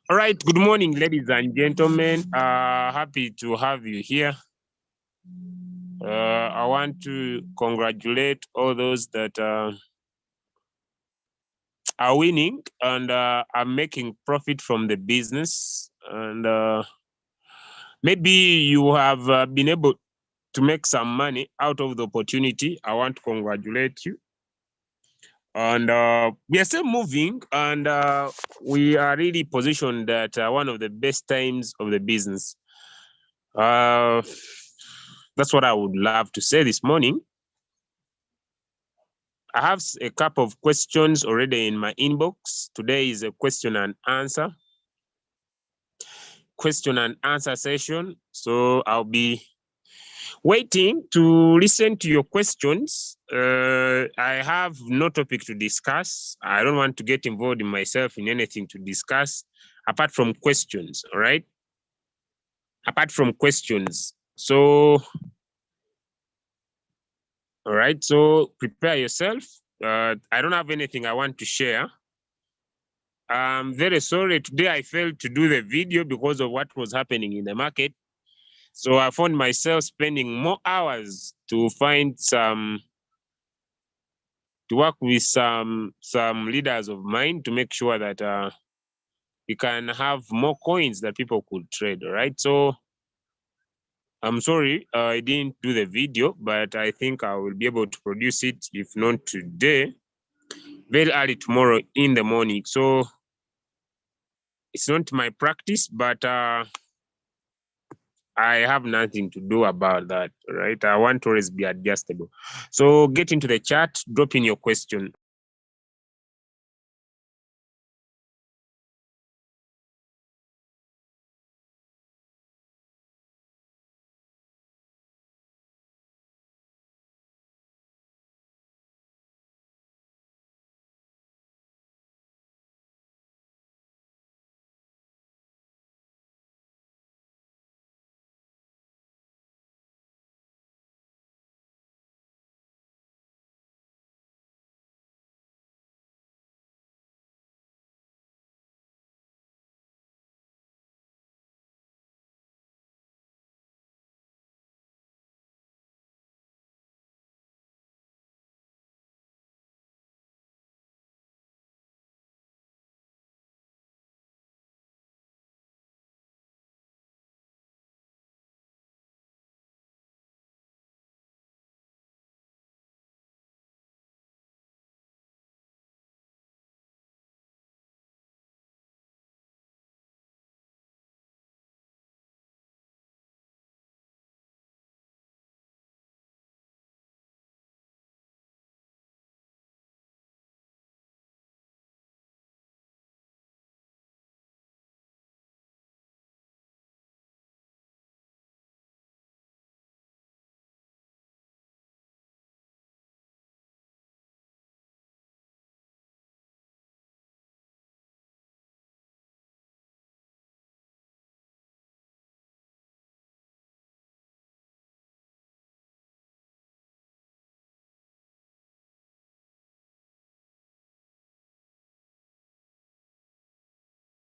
All right, good morning, ladies and gentlemen. Happy to have you here. I want to congratulate all those that are winning and are making profit from the business. And maybe you have been able to make some money out of the opportunity. I want to congratulate you. And we are still moving, and we are really positioned at one of the best times of the business. That's what I would love to say this morning. I have a couple of questions already in my inbox. Today is a question and answer session. So I'll be waiting to listen to your questions. I have no topic to discuss. I don't want to get involved in myself in anything to discuss apart from questions, all right? Apart from questions. So, all right, so prepare yourself. I don't have anything I want to share. I'm very sorry today I failed to do the video because of what was happening in the market. So I found myself spending more hours to work with some leaders of mine to make sure that we can have more coins that people could trade, all right? So I'm sorry I didn't do the video, but I think I will be able to produce it, if not today, very early tomorrow in the morning. So it's not my practice, but I have nothing to do about that, right? I want to always be adjustable. So get into the chat, drop in your question.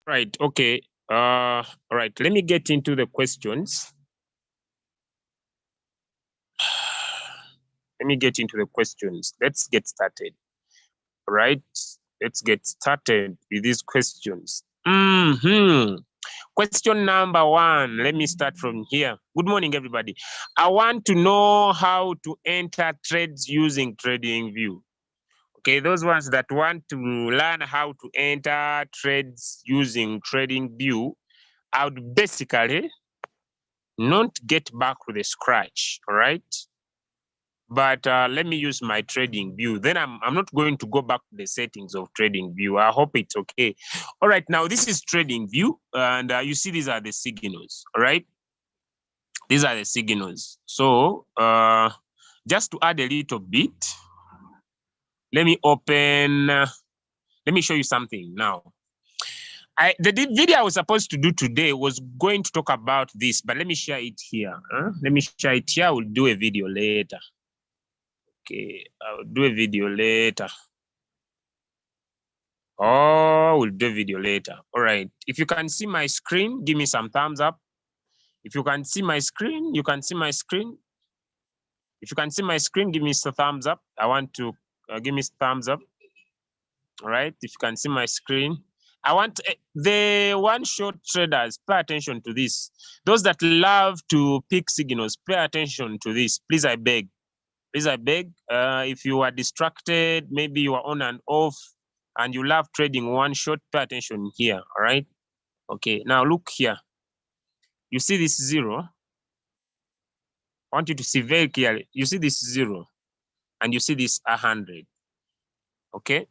Right, okay. All right, let me get into the questions. Let me get into the questions. Let's get started. All right, let's get started with these questions. Question number one, let me start from here. Good morning, everybody. I want to know how to enter trades using TradingView. Okay, those ones that want to learn how to enter trades using TradingView, I would basically not get back to the scratch, all right? But let me use my TradingView. Then I'm not going to go back to the settings of TradingView. I hope it's okay. All right, now this is TradingView, and you see these are the signals, all right? These are the signals. So just to add a little bit, let me open Let me show you something now. The video I was supposed to do today was going to talk about this, but let me share it here. Let me share it here. We'll do a video later. Okay, I'll do a video later. Oh, we'll do a video later. All right. If you can see my screen, give me some thumbs up. If you can see my screen, you can see my screen. If you can see my screen, give me some thumbs up. I want to give me thumbs up. All right. If you can see my screen, I want the one-shot traders, pay attention to this. Those that love to pick signals, pay attention to this. Please, I beg. Please, I beg. If you are distracted, maybe you are on and off, and you love trading one-shot, pay attention here. All right. Okay. Now look here. You see this 0. I want you to see very clearly. You see this 0, and you see this 100. Okay.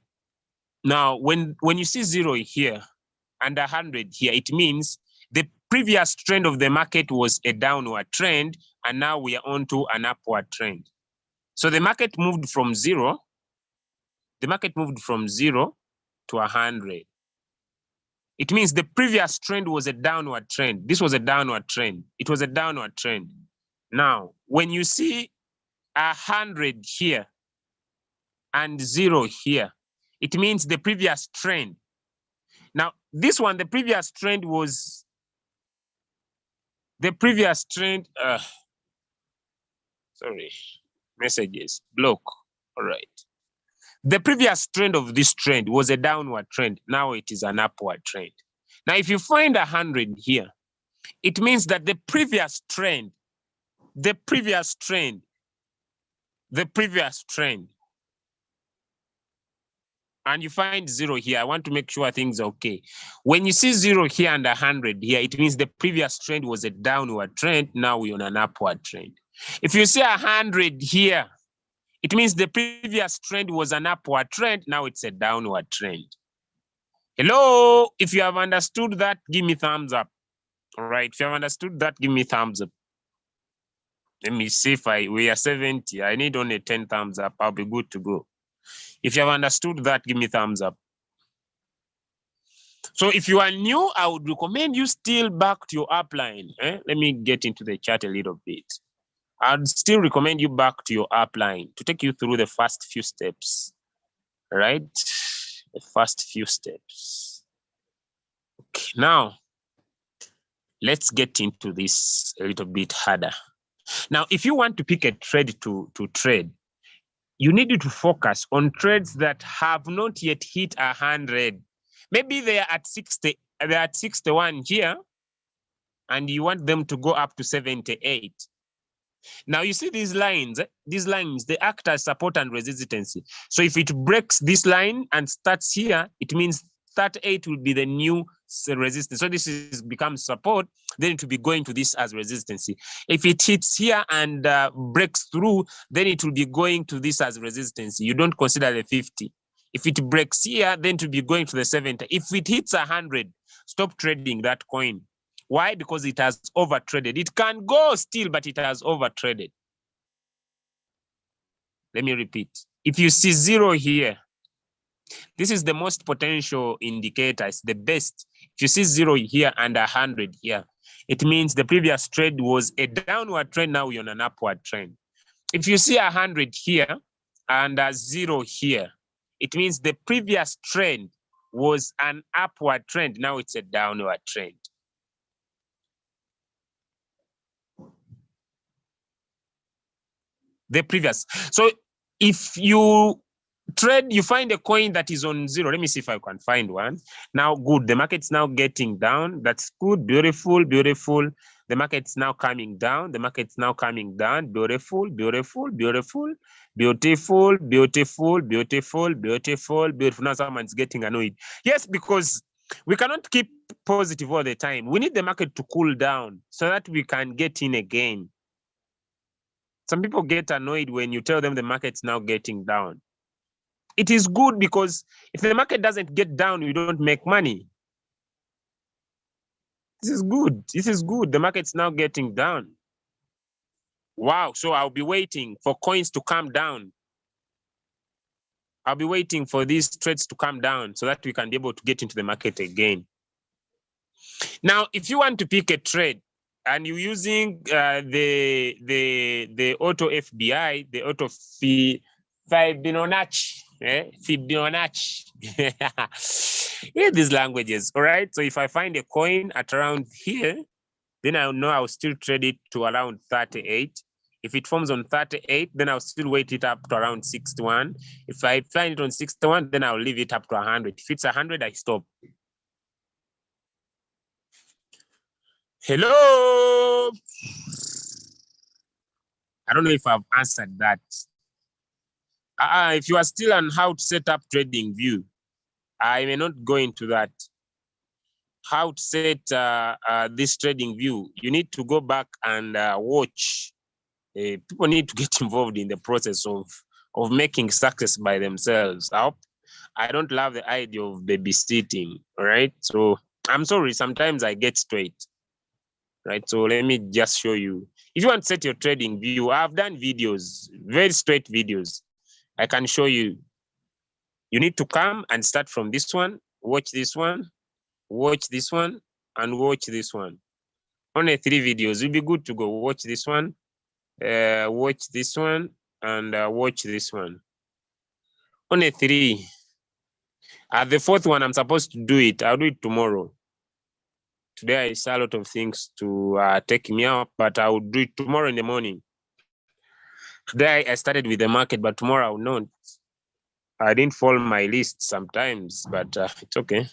Now, when you see 0 here and 100 here, it means the previous trend of the market was a downward trend, and now we are on to an upward trend. So the market moved from 0. The market moved from 0 to 100. It means the previous trend was a downward trend. This was a downward trend. It was a downward trend. Now, when you see 100 here and 0 here, it means the previous trend. Now, this one, the previous trend was the previous trend. Sorry, messages, block. All right. The previous trend of this trend was a downward trend. Now it is an upward trend. Now, if you find 100 here, it means that the previous trend, and you find 0 here, I want to make sure things are okay. When you see 0 here and 100 here, it means the previous trend was a downward trend. Now we're on an upward trend. If you see 100 here, it means the previous trend was an upward trend. Now it's a downward trend. Hello, if you have understood that, give me thumbs up. All right, if you have understood that, give me thumbs up. Let me see if we are 70. I need only 10 thumbs up. I'll be good to go. If you have understood that, give me thumbs up. So if you are new, I would recommend you still back to your upline. Let me get into the chat a little bit. I'd still recommend you back to your upline to take you through the first few steps, right? The first few steps. Okay, now let's get into this a little bit harder. Now, if you want to pick a trade to trade, you need to focus on trades that have not yet hit 100. Maybe they are at 60, they're at 61 here, and you want them to go up to 78. Now you see these lines, they act as support and resistance. So if it breaks this line and starts here, it means 38 will be the new resistance. So this becomes support, then it will be going to this as resistance. If it hits here and breaks through, then it will be going to this as resistance. You don't consider the 50. If it breaks here, then to be going to the 70. If it hits 100, stop trading that coin. Why? Because it has overtraded. It can go still, but it has overtraded. Let me repeat. If you see 0 here, this is the most potential indicator. It's the best. If you see 0 here and 100 here, it means the previous trade was a downward trend. Now we're on an upward trend. If you see 100 here and 0 here, it means the previous trend was an upward trend. Now it's a downward trend. The previous. So if you trade, you find a coin that is on 0. Let me see if I can find one. Now, good. The market's now getting down. That's good. Beautiful, beautiful. The market's now coming down. The market's now coming down. Beautiful, beautiful, beautiful, beautiful, beautiful, beautiful, beautiful, beautiful. Now someone's getting annoyed. Yes, because we cannot keep positive all the time. We need the market to cool down so that we can get in again. Some people get annoyed when you tell them the market's now getting down. It is good because if the market doesn't get down, you don't make money. This is good. This is good. The market's now getting down. – Wow. So I'll be waiting for coins to come down. I'll be waiting for these trades to come down so that we can be able to get into the market again. Now, if you want to pick a trade and you're using the auto FBI, the auto Fibonacci, Fibonacci. Yeah, these languages. All right. So if I find a coin at around here, then I'll know I'll still trade it to around 38. If it forms on 38, then I'll still wait it up to around 61. If I find it on 61, then I'll leave it up to 100. If it's 100, I stop. Hello. I don't know if I've answered that. If you are still on how to set up trading view, I may not go into that. How to set this trading view, you need to go back and watch. People need to get involved in the process of making success by themselves. I don't love the idea of babysitting, all right? So I'm sorry, sometimes I get straight, right? So let me just show you. If you want to set your trading view, I've done videos, very straight videos. I can show you. You need to come and start from this one, watch this one, watch this one, and watch this one. Only 3 videos. You'll be good to go. Watch this one, watch this one, and watch this one. Only 3. The 4th one, I'm supposed to do it. I'll do it tomorrow. Today I saw a lot of things to take me out, but I will do it tomorrow in the morning. Today I started with the market, but tomorrow I will not. I didn't follow my list sometimes, but it's okay.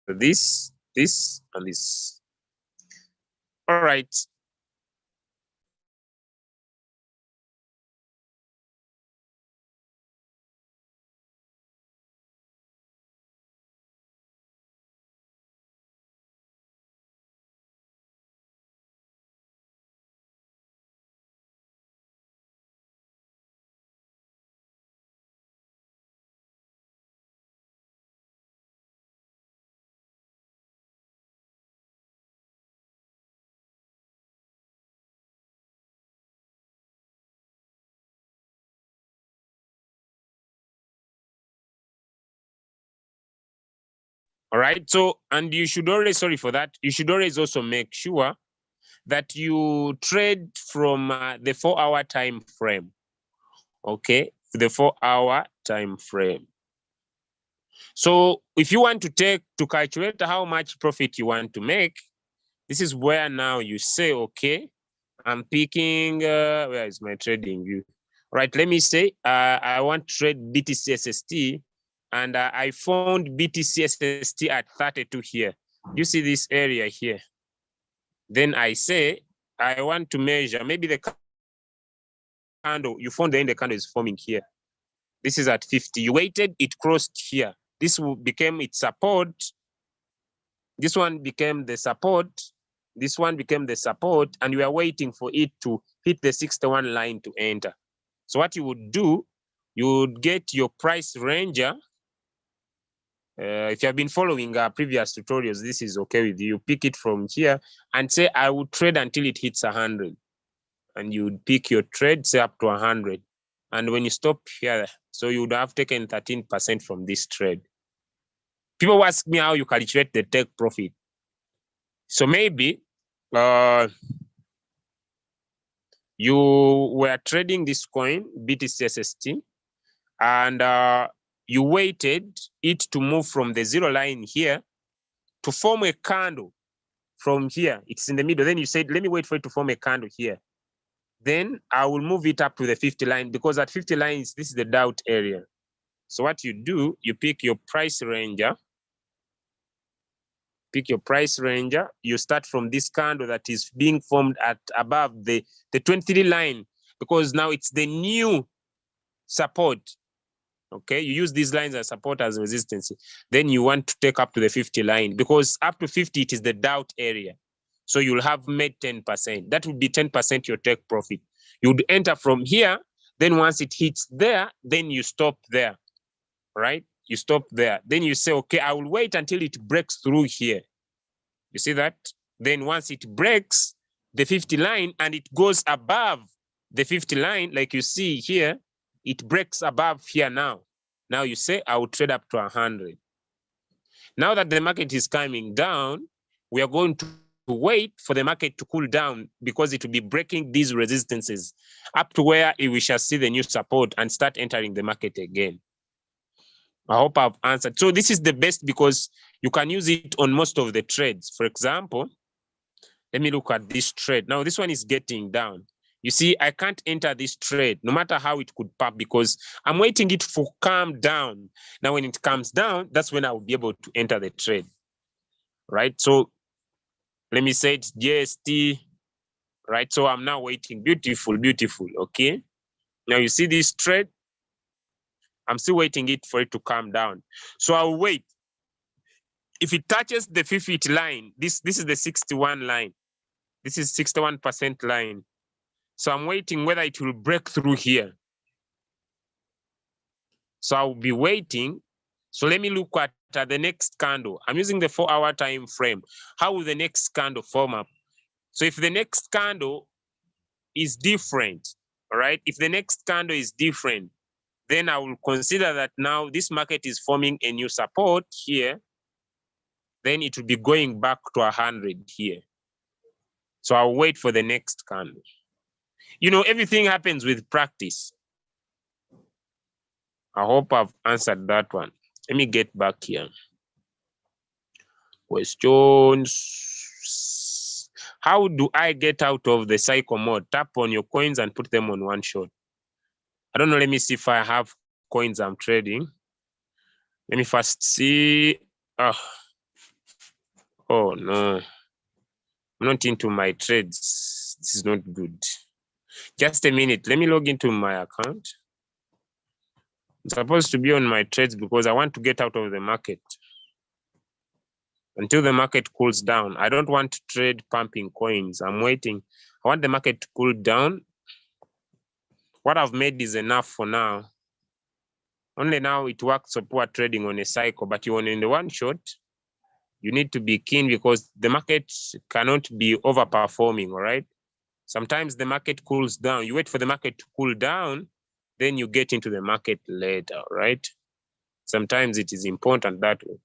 This, and this. All right. All right. So, and you should always, sorry for that, you should always also make sure that you trade from the 4-hour time frame. Okay, the 4-hour time frame. So if you want to calculate how much profit you want to make, this is where now you say, okay, I'm picking, where is my trading view? All right, let me say, I want to trade BTC-SST, and I found BTC-SST at 32 here. You see this area here. Then I say, I want to measure, maybe the candle, you found the candle is forming here. This is at 50. You waited, it crossed here. This became its support. This one became the support. This one became the support, and we are waiting for it to hit the 61 line to enter. So what you would do, you would get your price ranger. If you have been following our previous tutorials, this is okay with you. Pick it from here and say, I will trade until it hits 100. And you would pick your trade, say up to 100. And when you stop here, so you would have taken 13% from this trade. People ask me how you calculate the take profit. So maybe you were trading this coin, BTC-SST, and you waited it to move from the 0 line here to form a candle from here. It's in the middle. Then you said, let me wait for it to form a candle here. Then I will move it up to the 50 line, because at 50 lines, this is the doubt area. So what you do, you pick your price ranger. Pick your price ranger. You start from this candle that is being formed at above the 23 line, because now it's the new support. Okay, you use these lines as support, as resistance. Then you want to take up to the 50 line, because up to 50, it is the doubt area. So you'll have made 10%. That would be 10% your take profit. You'd enter from here. Then once it hits there, then you stop there, right? You stop there. Then you say, okay, I will wait until it breaks through here. You see that? Then once it breaks the 50 line and it goes above the 50 line, like you see here, it breaks above here now. Now you say, I will trade up to 100. Now that the market is coming down, we are going to wait for the market to cool down because it will be breaking these resistances up to where we shall see the new support and start entering the market again. I hope I've answered. So this is the best because you can use it on most of the trades. For example, let me look at this trade. Now this one is getting down. You see, I can't enter this trade no matter how it could pop because I'm waiting it to calm down. Now when it comes down, that's when I will be able to enter the trade, right? So let me say it's GST, right? So I'm now waiting. Beautiful, beautiful, okay? Now you see this trade? I'm still waiting it for it to calm down. So I'll wait. If it touches the 50 line, this is the 61 line. This is 61% line. So I'm waiting whether it will break through here. So I'll be waiting. So let me look at the next candle. I'm using the 4-hour time frame. How will the next candle form up? So if the next candle is different, all right? If the next candle is different, then I will consider that now this market is forming a new support here. Then it will be going back to 100 here. So I'll wait for the next candle. You know, everything happens with practice. I hope I've answered that one. Let me get back here. Questions. How do I get out of the cycle mode? Tap on your coins and put them on one shot. I don't know. Let me see if I have coins I'm trading. Let me first see. Oh no. I'm not into my trades. This is not good. Just a minute. Let me log into my account. I'm supposed to be on my trades because I want to get out of the market until the market cools down. I don't want to trade pumping coins. I'm waiting. I want the market to cool down. What I've made is enough for now. Only now it works for poor trading on a cycle, but you want in the one shot, you need to be keen because the market cannot be overperforming, all right? Sometimes the market cools down. You wait for the market to cool down, then you get into the market later, right? Sometimes it is important that way.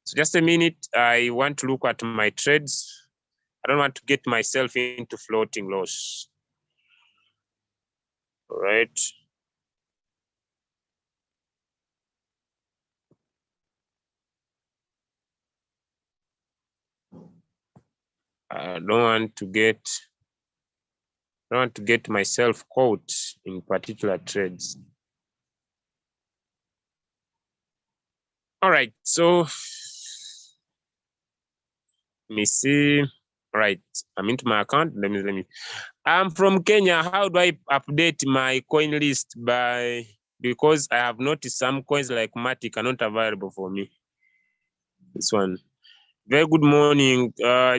So just a minute, I want to look at my trades. I don't want to get myself into floating loss. All right. I don't want to get myself caught in particular trades. All right, so let me see. All right, I'm into my account. Let me. I'm from Kenya. How do I update my coin list because I have noticed some coins like Matic are not available for me. This one. Very good morning.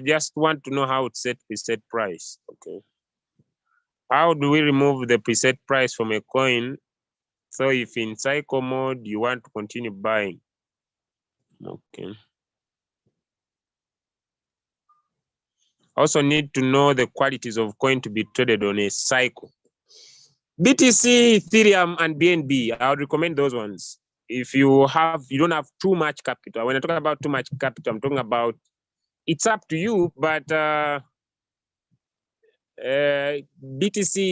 Just want to know how to set preset price. Okay. How do we remove the preset price from a coin? So if in cycle mode you want to continue buying. Okay. Also need to know the qualities of coin to be traded on a cycle. BTC, Ethereum, and BNB. I would recommend those ones. If you don't have too much capital. When I talk about too much capital, I'm talking about it's up to you, but BTC,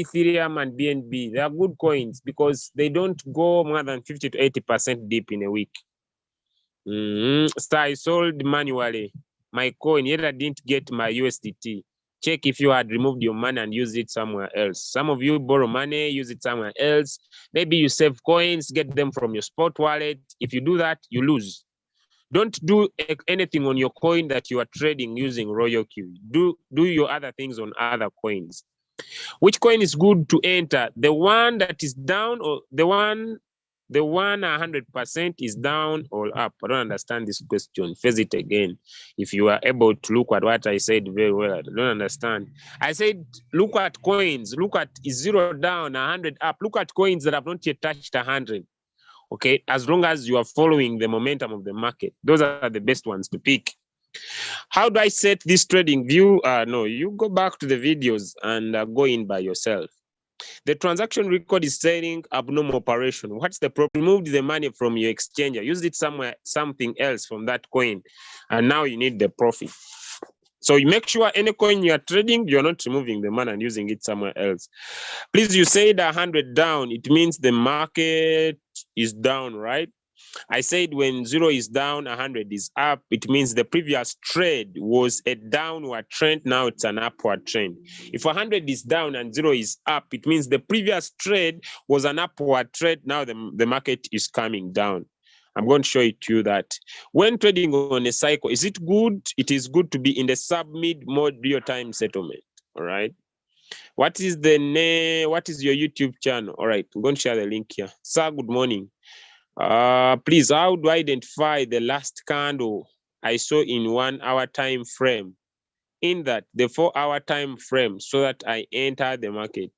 Ethereum, and BNB, they are good coins because they don't go more than 50 to 80% deep in a week. So I sold manually my coin, yet I didn't get my USDT. Check if you had removed your money and used it somewhere else. Some of you borrow money, use it somewhere else. Maybe you save coins, get them from your spot wallet. If you do that, you lose. Don't do anything on your coin that you are trading using Royal Q. Do your other things on other coins. Which coin is good to enter? The one that is down or the one 100% is down or up? I don't understand this question. Face it again. If you are able to look at what I said very well, I don't understand. I said, look at coins. Look at 0 down, 100 up. Look at coins that have not yet touched 100. Okay, as long as you are following the momentum of the market, those are the best ones to pick. How do I set this trading view? No, you go back to the videos and go in by yourself. The transaction record is saying abnormal operation. What's the problem? Removed the money from your exchanger, used it something else from that coin, and now you need the profit. So you make sure any coin you are trading, you're not removing the money and using it somewhere else. Please, you said 100 down. It means the market is down, right? I said when 0 is down, 100 is up. It means the previous trade was a downward trend. Now it's an upward trend. If 100 is down and 0 is up, it means the previous trade was an upward trend. Now the market is coming down. I'm going to show it to you that when trading on a cycle, is it good? It is good to be in the sub-mid mode real-time settlement. All right. What is the name? What is your YouTube channel? All right. I'm going to share the link here. Sir, good morning. Please, how do I identify the last candle I saw in 1 hour time frame? In that the 4 hour time frame, so that I enter the market.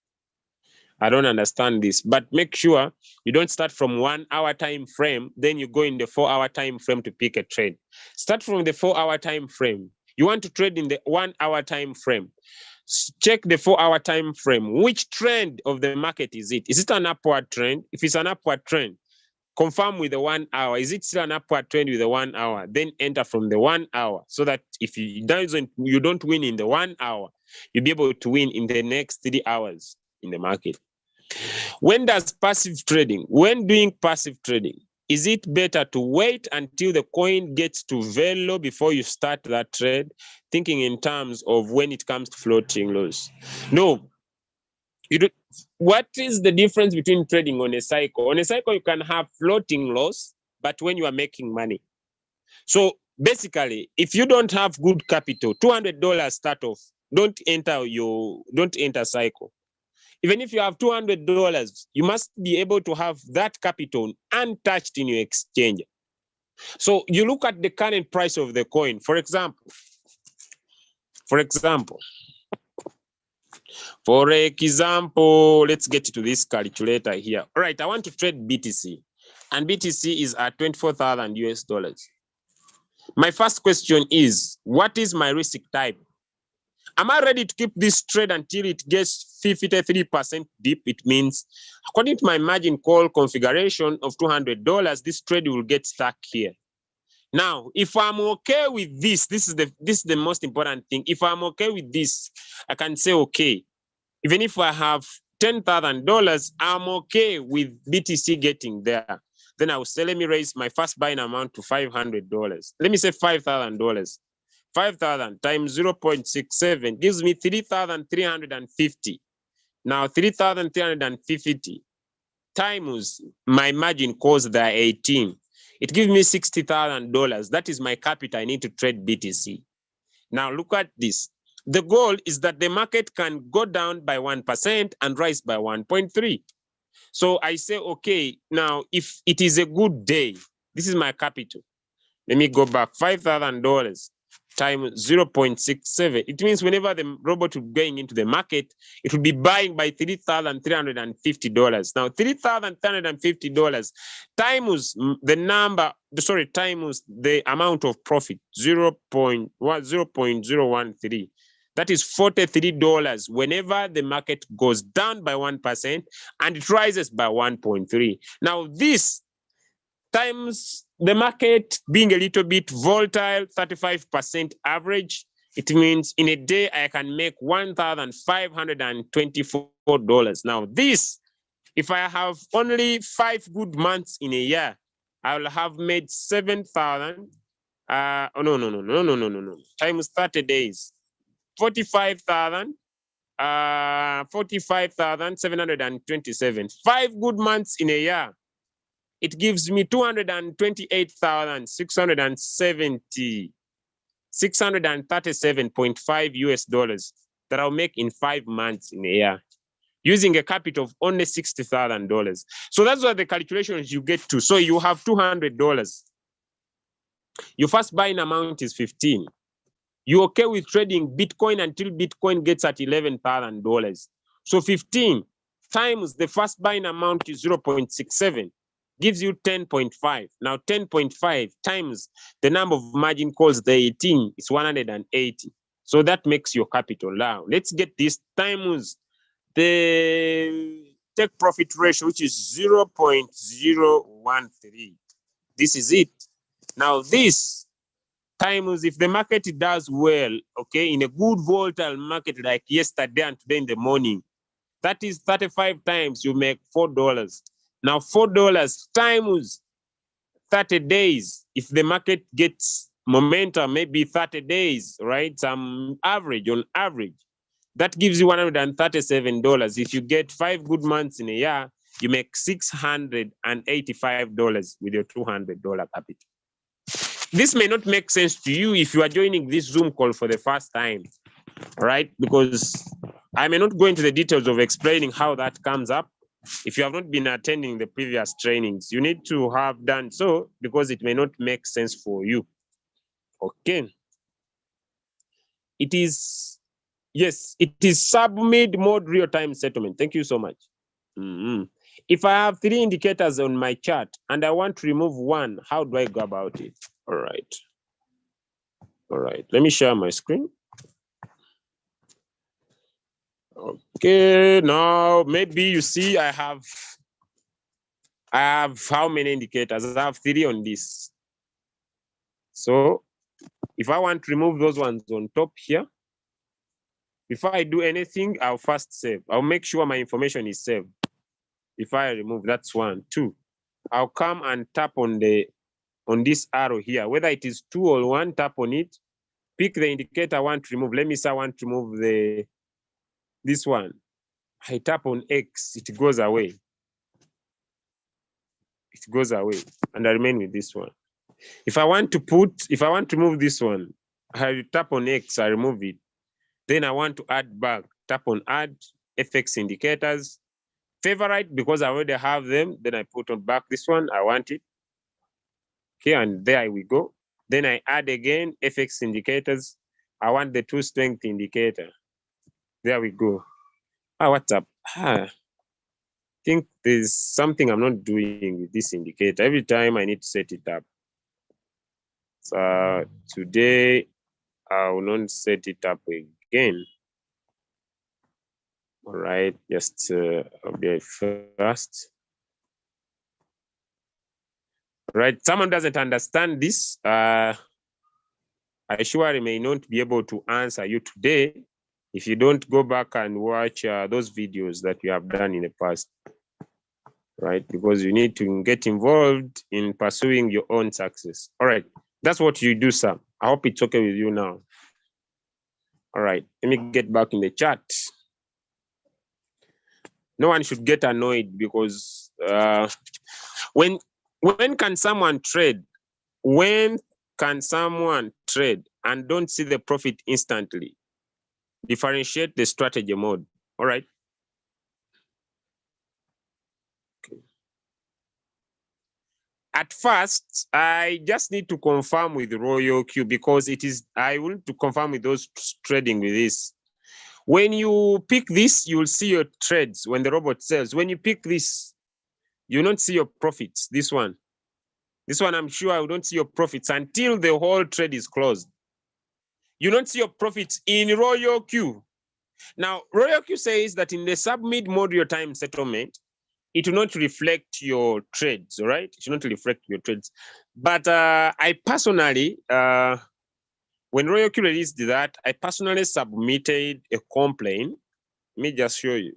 I don't understand this, but make sure you don't start from 1 hour time frame, then you go in the 4 hour time frame to pick a trade. Start from the 4 hour time frame. You want to trade in the 1 hour time frame. Check the 4 hour time frame. Which trend of the market is it? Is it an upward trend? If it's an upward trend, confirm with the 1 hour. Is it still an upward trend with the 1 hour? Then enter from the 1 hour, so that if you don't win in the 1 hour, you'll be able to win in the next 3 hours in the market. When does passive trading? When doing passive trading, is it better to wait until the coin gets to very low before you start that trade, thinking in terms of when it comes to floating loss? No. What is the difference between trading on a cycle? On a cycle, you can have floating loss, but when you are making money. So basically, if you don't have good capital, $200 start off, don't enter cycle. Even if you have $200, you must be able to have that capital untouched in your exchange. So you look at the current price of the coin. For example, let's get to this calculator here. All right, I want to trade BTC, and BTC is at 24,000 US dollars. My first question is, what is my risk type? Am I ready to keep this trade until it gets 53% dip? It means, according to my margin call configuration of $200, this trade will get stuck here. Now, if I'm okay with this, this is the most important thing. If I'm okay with this, I can say, okay, even if I have $10,000, I'm okay with BTC getting there. Then I will say, let me raise my first buying amount to $500. Let me say $5,000. 5,000 times 0.67 gives me 3,350. Now 3,350 times my margin calls there 18. It gives me $60,000. That is my capital I need to trade BTC. Now look at this. The goal is that the market can go down by 1% and rise by 1.3. So I say, okay, now if it is a good day, this is my capital. Let me go back, $5,000 times 0.67. It means whenever the robot will be going into the market, it will be buying by $3,350. Now, $3,350 times times the amount of profit, 0.013. That is $43 whenever the market goes down by 1% and it rises by 1.3. Now, this times the market being a little bit volatile, 35% average, it means in a day I can make $1,524. Now this, if I have only 5 good months in a year, I will have made 7,000. Times 30 days, 45,000. 45,727. 5 good months in a year. It gives me 228,670, 637.5 US dollars that I'll make in 5 months in a year, using a capital of only $60,000. So that's what the calculations you get to. So you have $200. Your first buying amount is 15. You're okay with trading Bitcoin until Bitcoin gets at $11,000. So 15 times the first buying amount is 0.67. Gives you 10.5. Now 10.5 times the number of margin calls, the 18, is 180. So that makes your capital. Now let's get this times the take profit ratio, which is 0.013. This is it. Now this times if the market does well, okay, in a good volatile market like yesterday and today in the morning, that is 35 times you make $4. Now $4 times 30 days, if the market gets momentum, maybe 30 days, right? Some average on average, that gives you $137. If you get 5 good months in a year, you make $685 with your $200 capital. This may not make sense to you if you are joining this Zoom call for the first time, right? Because I may not go into the details of explaining how that comes up. If you have not been attending the previous trainings, you need to have done so because it may not make sense for you. Okay. It is, yes, it is sub-mid mode real-time settlement. Thank you so much. If I have 3 indicators on my chart and I want to remove one, how do I go about it? All right. All right, let me share my screen. Okay, now maybe you see I have how many indicators? I have 3 on this. So if I want to remove those ones on top here, before I do anything, I'll first save. I'll make sure my information is saved. If I remove, that's 1, 2. I'll come and tap on this arrow here, whether it is 2 or 1, tap on it, pick the indicator I want to remove. Let me say I want to remove this one. I tap on X, it goes away. It goes away, and I remain with this one. If I want to remove this one, I tap on X, I remove it. Then I want to add back, tap on Add, FX indicators. Favorite, because I already have them, then I put on back this one, I want it. Okay, and there we go. Then I add again, FX indicators. I want the 2 strength indicator. There we go. What's up? I think there's something I'm not doing with this indicator. Every time I need to set it up. So today I will not set it up again. All right, just update first. All right, someone doesn't understand this. I surely may not be able to answer you today if you don't go back and watch those videos that you have done in the past, right? Because you need to get involved in pursuing your own success. All right, that's what you do, sir. I hope it's okay with you now. All right, let me get back in the chat. No one should get annoyed because when can someone trade? When can someone trade and don't see the profit instantly? Differentiate the strategy mode. All right. Okay. At first, I just need to confirm with Royal Q because I want to confirm with those trading with this. When you pick this, you'll see your trades when the robot sells. When you pick this, you don't see your profits. This one, I'm sure I don't see your profits until the whole trade is closed. You don't see your profits in Royal Q. Now, Royal Q says that in the sub-mid mode real-time settlement, it will not reflect your trades, all right? It will not reflect your trades. But I personally, when Royal Q released that, I personally submitted a complaint. Let me just show you.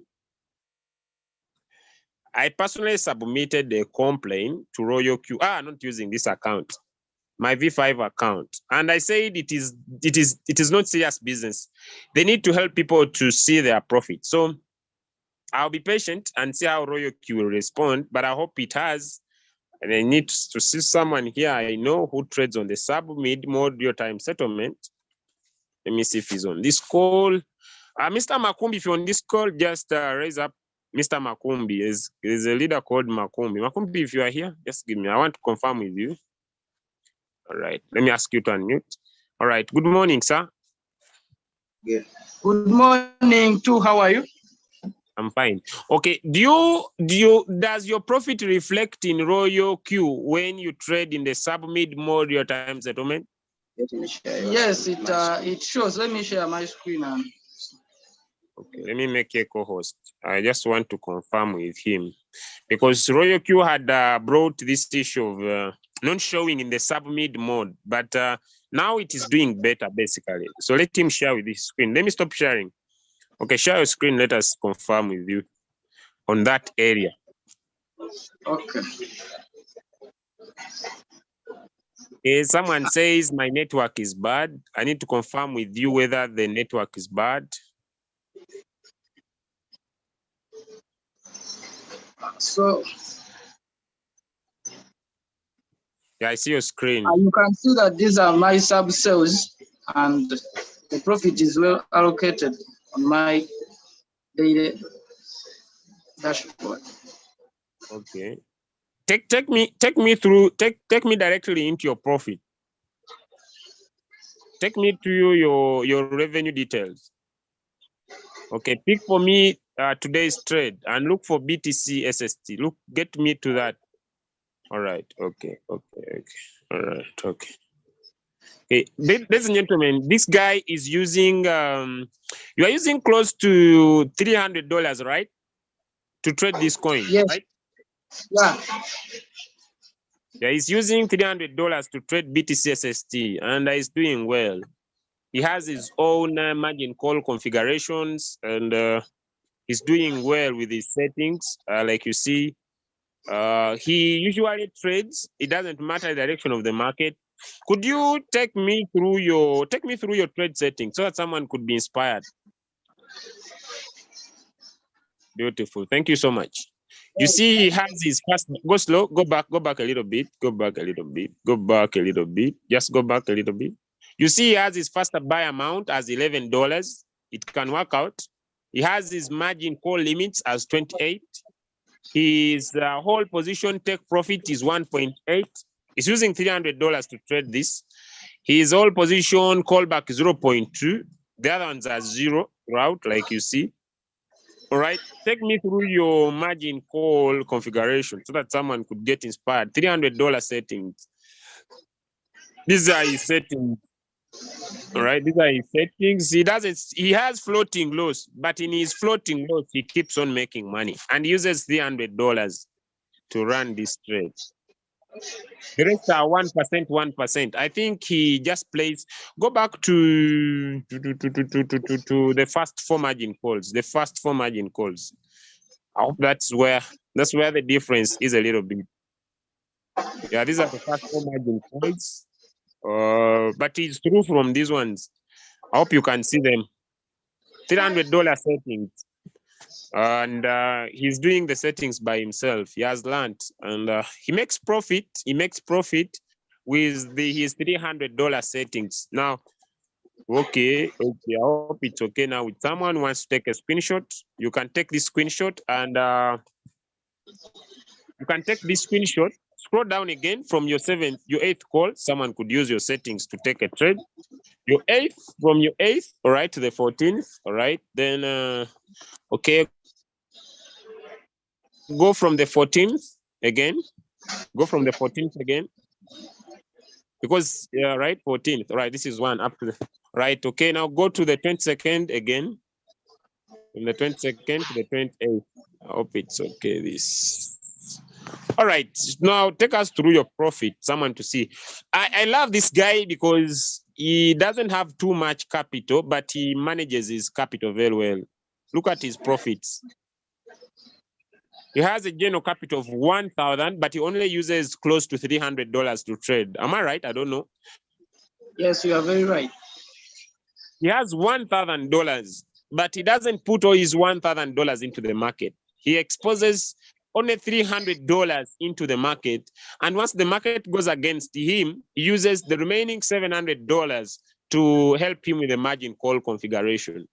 I personally submitted a complaint to Royal Q. Not using this account, my V5 account. And I said it is not serious business. They need to help people to see their profit. So I'll be patient and see how Royal Q will respond, but I hope it has. And I need to see someone here I know who trades on the sub-mid mode real-time settlement. Let me see if he's on this call. Mr. Makumbi, if you're on this call, just raise up. Mr. Makumbi is a leader called Makumbi. Makumbi, if you are here, just give me. I want to confirm with you. All right. Let me ask you to unmute. All right. Good morning, sir. Yeah. Good morning too. How are you? I'm fine. Okay. Does your profit reflect in Royal Q when you trade in the sub-mid mode real-time settlement? Yes, it shows. Let me share my screen. Okay, let me make a co-host. I just want to confirm with him because Royal Q had brought this issue of not showing in the submit mode, but now it is doing better basically. So let him share with his screen. Let me stop sharing. Okay, share your screen. Let us confirm with you on that area. Okay. Okay, someone says my network is bad. I need to confirm with you whether the network is bad. So Yeah, I see your screen. you can see that these are my sub sales and the profit is well allocated on my daily dashboard. Okay. Take me through, take me directly into your profit. Take me to your revenue details. Okay, pick for me today's trade and look for BTC SST. Look, get me to that. All right. Okay. All right. Okay. Okay, ladies and gentlemen, this guy is using you are using close to $300, right? To trade this coin, Yes. right? Yeah. Yeah, he's using $300 to trade BTC SST and he's doing well. He has his own margin call configurations and he's doing well with his settings. Like you see, he usually trades. It doesn't matter the direction of the market. Could you take me through your trade settings so that someone could be inspired? Beautiful. Thank you so much. You see, he has his first. Go slow. Go back a little bit. Go back a little bit. Go back a little bit. Just go back a little bit. You see, he has his first buy amount as $11. It can work out. He has his margin call limits as 28. His whole position take profit is 1.8. He's using $300 to trade this. His whole position callback is 0.2. The other ones are 0 route, like you see. All right, take me through your margin call configuration so that someone could get inspired. $300 settings. These are his settings. All right, these are his settings. He has floating loss, but in his floating loss, he keeps on making money and uses $300 to run this trade. The rest are 1%, 1%. I think he just plays. Go back to the first 4 margin calls. The first 4 margin calls. I hope that's where the difference is a little bit. Yeah, these are the first 4 margin calls. But it's true from these ones. I hope you can see them. $300 settings. And he's doing the settings by himself. He has learned and he makes profit. He makes profit with his $300 settings. Now, okay. I hope it's okay now. If someone wants to take a screenshot, you can take this screenshot and you can take this screenshot. Scroll down again from your 8th call. Someone could use your settings to take a trade. Your 8th, from your 8th, all right, to the 14th, all right. Then, okay. Go from the 14th again. Go from the 14th again. Because, yeah, right, 14th. All right, this is one up to the, right, okay. Now go to the 22nd again. From the 22nd to the 28th. I hope it's okay, this. All right, now take us through your profit, someone to see. I love this guy because he doesn't have too much capital, but he manages his capital very well. Look at his profits. He has a general capital of 1,000, but he only uses close to $300 to trade. Am I right? I don't know. Yes, you are very right. He has $1,000, but he doesn't put all his $1,000 into the market. He exposes only $300 into the market. And once the market goes against him, he uses the remaining $700 to help him with the margin call configuration.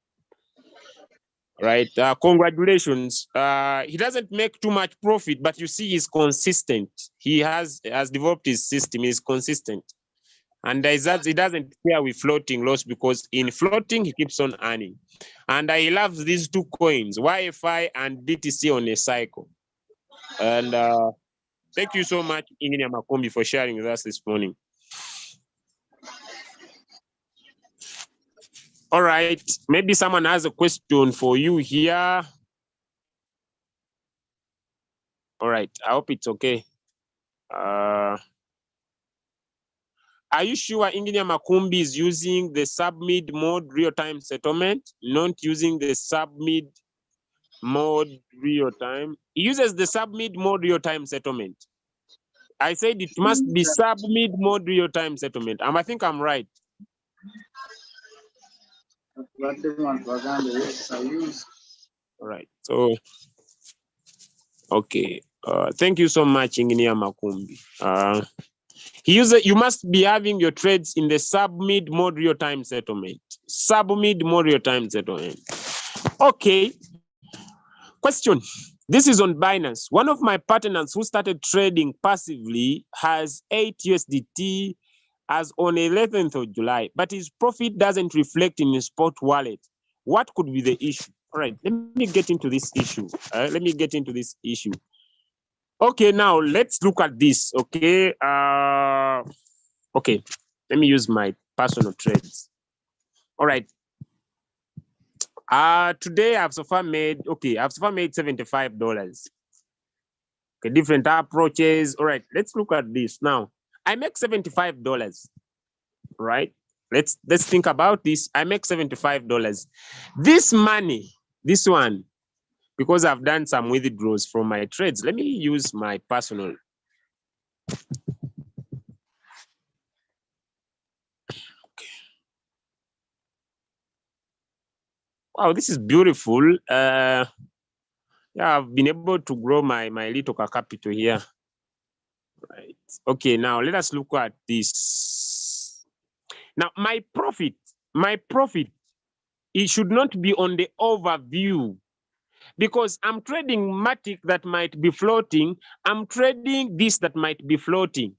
Right. Congratulations. He doesn't make too much profit, but you see he's consistent. He has developed his system. He's consistent. And he doesn't care with floating loss because in floating, he keeps on earning. And he loves these 2 coins, YFI and BTC on a cycle. And thank you so much, Ingenia Makombi, for sharing with us this morning. All right, maybe someone has a question for you here. All right, I hope it's okay. Are you sure Engineer Makumbi is using the submit mode real-time settlement, not using the submit mode real-time? He uses the submit mode real-time settlement. I said it must be submit mode real-time settlement. I think I'm right. All right. So, okay. Thank you so much, Engineer Makumbi. You must be having your trades in the submit mode real-time settlement. Submit mode real-time settlement. Okay. Question. This is on Binance. One of my partners who started trading passively has 8 USDT as on 11th of July, but his profit doesn't reflect in his spot wallet. What could be the issue? All right, let me get into this issue. Okay, now let's look at this. Okay. Okay, let me use my personal trades. All right. Today I've so far made $75. Okay, different approaches. All right, let's look at this now. I make $75, right? Let's think about this. I make $75. This money, this one, because I've done some withdrawals from my trades. Let me use my personal. Okay. Wow, this is beautiful. Yeah, I've been able to grow my little capital here. Right. Okay, now let us look at this. Now, my profit, it should not be on the overview because I'm trading Matic that might be floating. I'm trading this that might be floating.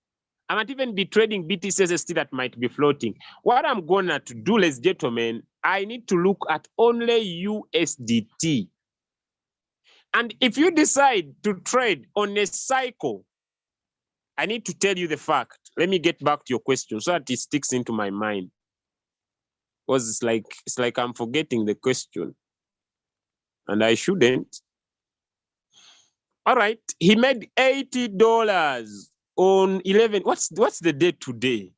I might even be trading BTCSST that might be floating. What I'm gonna to do, ladies and gentlemen, I need to look at only USDT. And if you decide to trade on a cycle, I need to tell you the fact. Let me get back to your question so that it sticks into my mind. Because it's like I'm forgetting the question. And I shouldn't. All right. He made $80 on 11. What's the date today?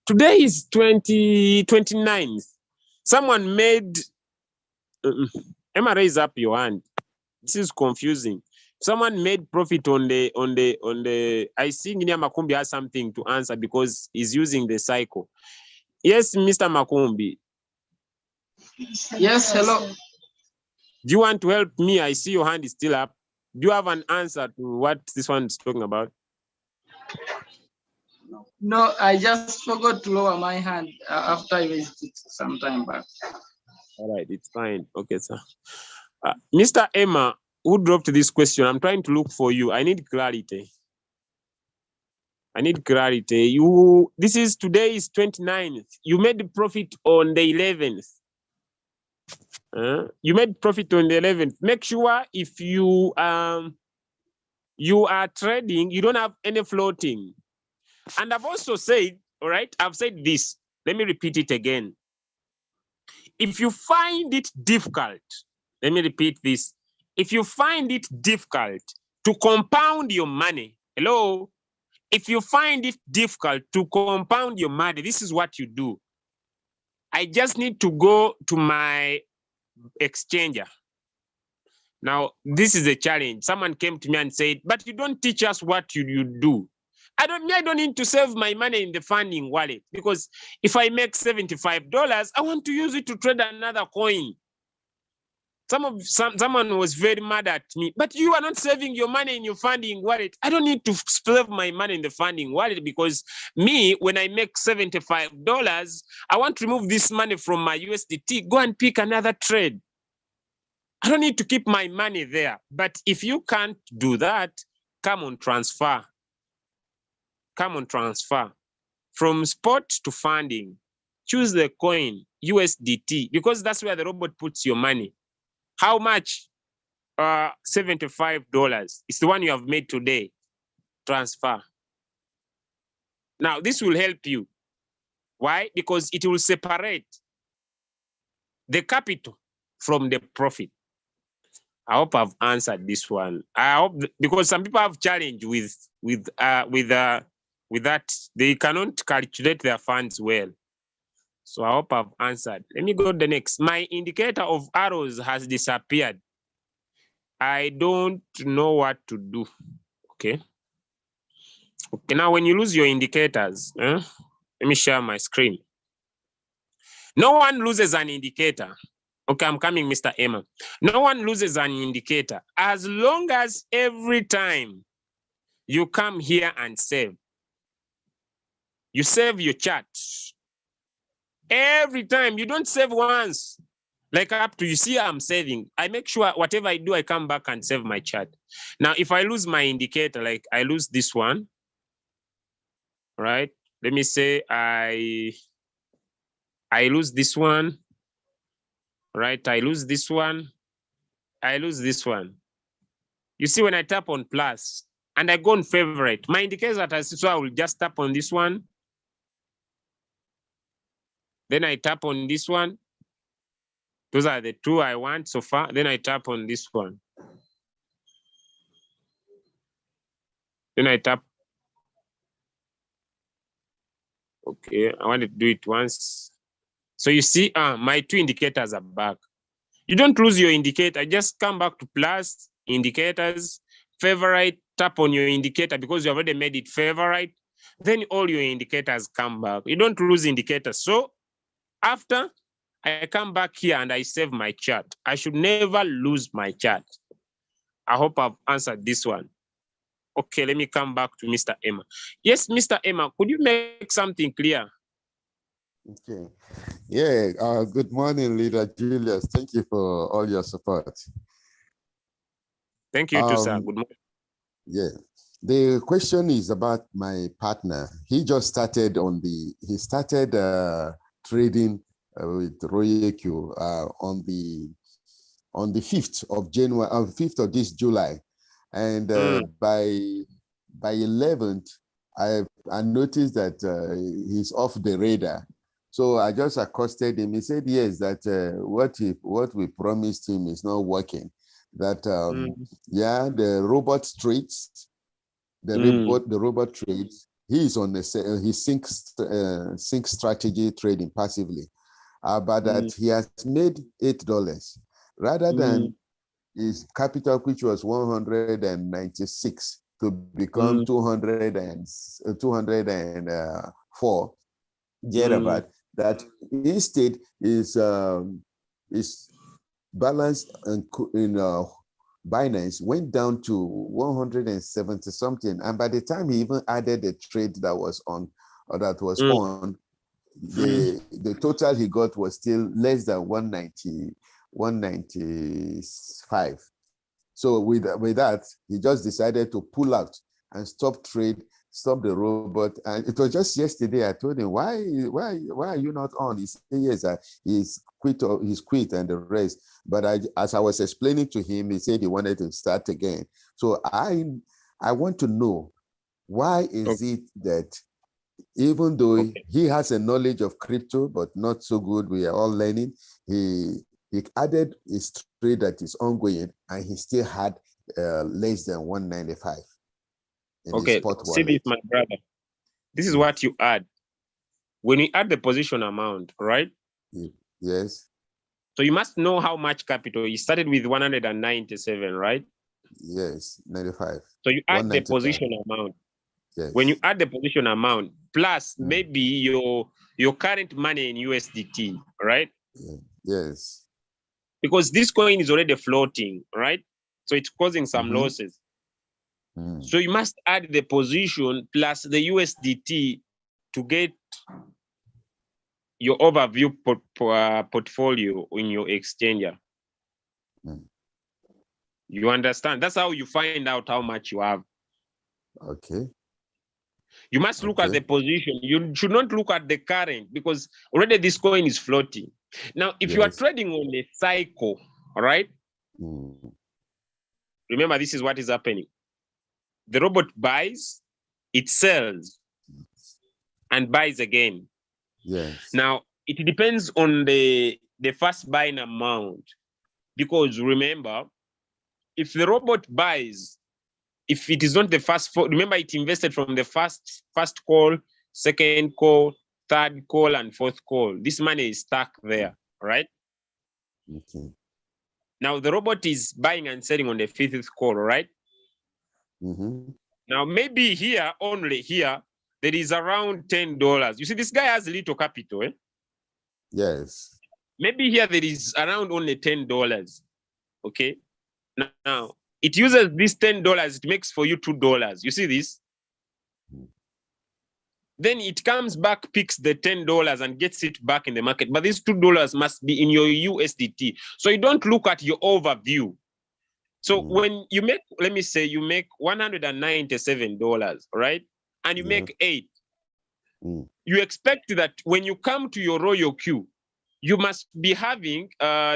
Today is 29th. Someone made Emma, raise up your hand. This is confusing. Someone made profit on the I see Engineer Makumbi has something to answer because he's using the cycle. Yes, Mr. Makumbi. Yes, hello. Do you want to help me? I see your hand is still up. Do you have an answer to what this one is talking about? No, I just forgot to lower my hand after I raised it some time back. All right, it's fine. Okay, sir. Mr. Emma, who dropped this question? I'm trying to look for you. I need clarity. Today is 29th. You made the profit on the 11th. You made profit on the 11th. Make sure if you are trading, you don't have any floating. And I've also said, all right, I've said this. Let me repeat it again. If you find it difficult, let me repeat this. If you find it difficult to compound your money, hello? If you find it difficult to compound your money, this is what you do. I just need to go to my exchanger. Now, this is a challenge. Someone came to me and said, but you don't teach us what you do. I don't need to save my money in the funding wallet because if I make $75, I want to use it to trade another coin. Someone was very mad at me, but you are not saving your money in your funding wallet. I don't need to save my money in the funding wallet because me, when I make $75, I want to remove this money from my USDT, go and pick another trade. I don't need to keep my money there. But if you can't do that, come on transfer. From spot to funding. Choose the coin, USDT, because that's where the robot puts your money. How much? $75. It's the one you have made today. Transfer. Now, this will help you. Why? Because it will separate the capital from the profit. I hope I've answered this one. I hope because some people have challenge with that. They cannot calculate their funds well. So I hope I've answered. Let me go to the next. My indicator of arrows has disappeared. I don't know what to do. Okay. Okay, now when you lose your indicators, let me share my screen. No one loses an indicator. Okay, I'm coming, Mr. Emma. No one loses an indicator as long as every time you come here and save, you save your chart. Every time, you don't save once. Like up to, you see, I'm saving. I make sure whatever I do, I come back and save my chart. Now, if I lose my indicator, like I lose this one, right? Let me say I lose this one, right? I lose this one. I lose this one. You see, when I tap on plus and I go on favorite, my indicator that I see, so I will just tap on this one. Then I tap on this one. Those are the two I want so far. Then I tap on this one. Then I tap. Okay, I want to do it once. So you see, my two indicators are back. You don't lose your indicator. Just come back to plus, indicators, favorite, tap on your indicator because you have already made it favorite. Then all your indicators come back. You don't lose indicators. So after I come back here and I save my chart, I should never lose my chart. I hope I've answered this one. Okay, let me come back to Mr. Emma. Yes, Mr. Emma, could you make something clear? Okay. Yeah, good morning, Leader Julius. Thank you for all your support. Thank you too, sir. Good morning. Yeah. The question is about my partner. He just started trading with Royeku on the 5th of January, 5th of this July. And by 11th, I noticed that he's off the radar. So I just accosted him. He said, yes, that what we promised him is not working. That, yeah, the robot trades, the robot trades, he is on he sync strategy trading passively. But that he has made $8 rather than his capital, which was 196 to become 204, thereabout. That instead is balance in Binance went down to 170 something, and by the time he even added the trade that was on, the total he got was still less than 195. So with that, he just decided to pull out and stop the robot. And it was just yesterday I told him, why are you not on? He said, yes, he's quit and the rest. But as I was explaining to him, he said he wanted to start again. So I want to know, why is it that even though he has a knowledge of crypto, but not so good, we are all learning, he added his trade that is ongoing, and he still had less than 195 in his spot wallet. See this, my brother. This is what you add. When you add the position amount, right? Yes. So you must know how much capital. You started with 197, right? Yes, 95. So you add the position amount. Yes. When you add the position amount, plus maybe your current money in USDT, right? Yes. Because this coin is already floating, right? So it's causing some losses. So you must add the position plus the USDT to get your overview portfolio in your exchanger. You understand? That's how you find out how much you have. Okay. You must look at the position. You should not look at the current, because already this coin is floating. Now, if you are trading on a cycle, all right? Remember, this is what is happening. The robot buys, it sells. and buys again. Yes. Now, it depends on the first buying amount, because remember, if the robot buys, if it is not the first, remember it invested from the first call, second call, third call, and fourth call. This money is stuck there, right? Okay. Now the robot is buying and selling on the fifth call, right? Mm-hmm. Now maybe here, only here, there is around $10. You see, this guy has little capital, eh? Yes. Maybe here there is around only $10. Okay. Now it uses this $10, it makes for you $2. You see this? Then it comes back, picks the $10 and gets it back in the market. But these $2 must be in your USDT. So you don't look at your overview. So when you make, let me say you make $197, right? And you make 8. You expect that when you come to your royal queue, you must be having,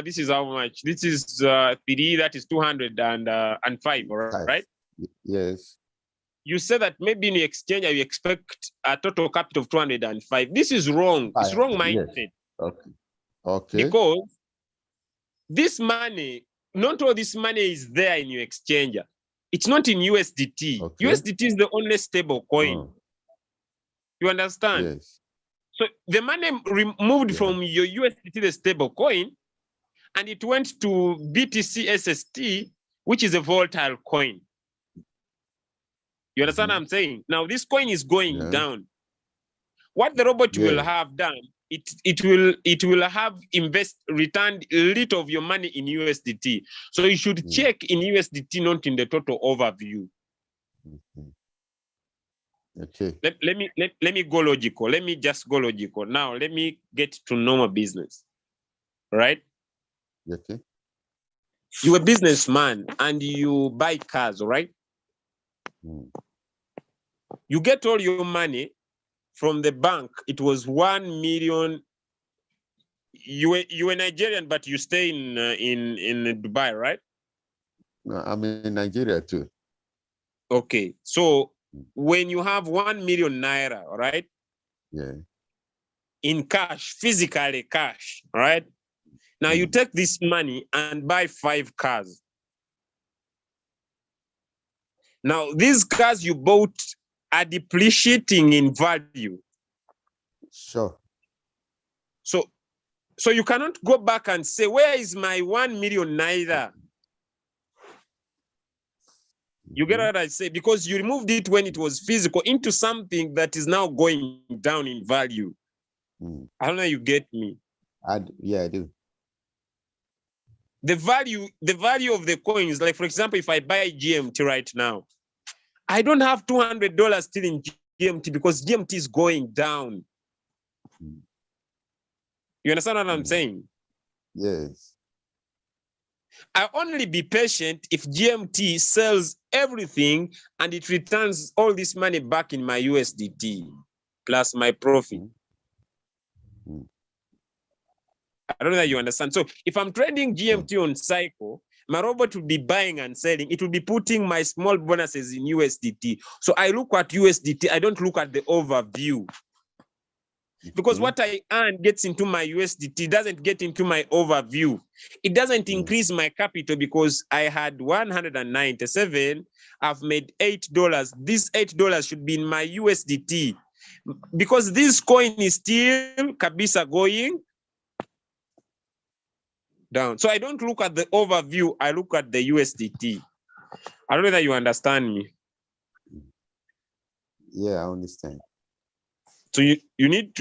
this is how much? This is 3, that is 205, right? Yes. You say that maybe in the exchange, you expect a total capital of 205. This is wrong. It's wrong mindset. Yes. Okay. Okay. Because this money, not all this money is there in your exchanger. It's not in USDT. Okay. USDT is the only stable coin. You understand? Yes. So the money removed from your USDT, the stable coin, and it went to BTC SST, which is a volatile coin. You understand what I'm saying? Now this coin is going down. What the robot will have done, it will have returned a little of your money in USDT. So you should check in USDT, not in the total overview. Okay. Let me go logical. Let me just go logical. Now let me get to normal business. Right? Okay. You're a businessman and you buy cars, right? You get all your money from the bank. It was 1 million. You were Nigerian, but you stay in Dubai, right? No, I'm in Nigeria too. Okay, so when you have 1 million naira, right? Yeah. In cash, physically cash, right? Now you take this money and buy 5 cars. Now these cars you bought are depreciating in value. Sure. So you cannot go back and say, where is my 1 million naira? You get what I say? Because you removed it when it was physical into something that is now going down in value. I don't know if you get me. Yeah, I do. The value of the coins, like for example, if I buy GMT right now, I don't have $200 still in GMT because GMT is going down. You understand what I'm saying? Yes. I only be patient if GMT sells everything and it returns all this money back in my USDT plus my profit. I don't know that you understand. So if I'm trading GMT on cycle, my robot will be buying and selling. It will be putting my small bonuses in USDT. So I look at USDT. I don't look at the overview. Because what I earn gets into my USDT, doesn't get into my overview. It doesn't increase my capital because I had 197. I've made $8. This $8 should be in my USDT. Because this coin is still kabisa going down. So I don't look at the overview, I look at the USDT. I don't know that you understand me. Yeah, I understand. So you need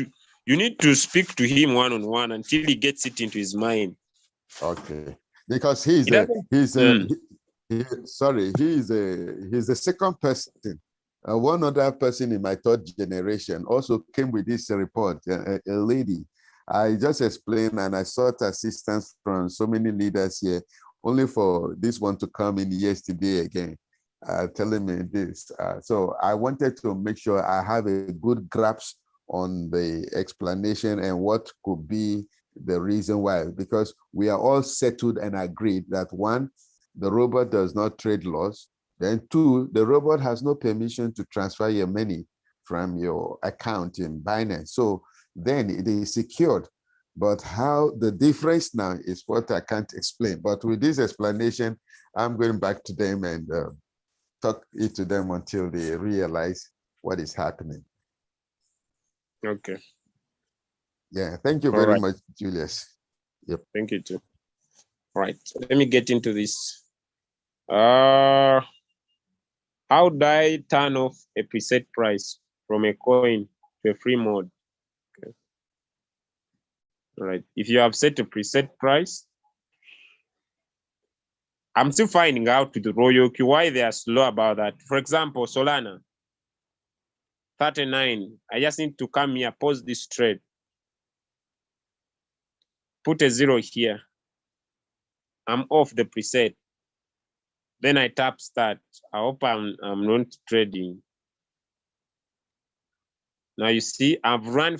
to speak to him one-on-one until he gets it into his mind. Okay. Because he's the second person. One other person in my third generation also came with this report, a lady. I just explained and I sought assistance from so many leaders here, only for this one to come in yesterday again, telling me this. So I wanted to make sure I have a good grasp on the explanation and what could be the reason why, because we are all settled and agreed that 1, the robot does not trade loss. Then 2, the robot has no permission to transfer your money from your account in Binance. So then it is secured. But how the difference now is what I can't explain. But with this explanation, I'm going back to them and talk it to them until they realize what is happening. Okay. Yeah, thank you All very right. much, Julius. Yep. Thank you too. Right. Let me get into this. How do I turn off a preset price from a coin to a free mode? Okay. All right. If you have set a preset price, I'm still finding out with the Royalty why they are slow about that. For example, Solana 39. I just need to come here, pause this trade, put a 0 here. I'm off the preset. Then I tap start. I hope I'm not trading. Now you see, I've been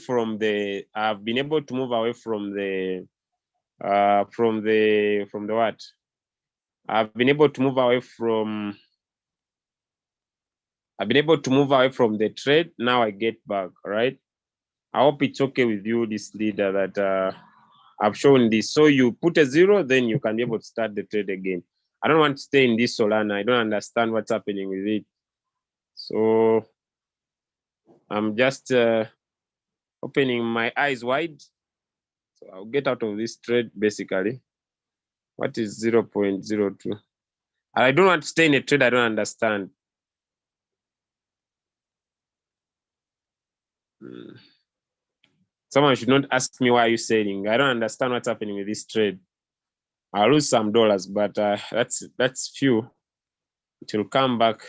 able to move away from the what? I've been able to move away from the trade. Now I get back, all right? I hope it's okay with you, this leader, that I've shown this. So you put a 0, then you can be able to start the trade again. I don't want to stay in this Solana. I don't understand what's happening with it. So I'm just opening my eyes wide. So I'll get out of this trade basically. What is 0.02? I don't want to stay in a trade I don't understand. Someone should not ask me why you're selling. I don't understand what's happening with this trade. I'll lose some dollars, but that's few. It will come back.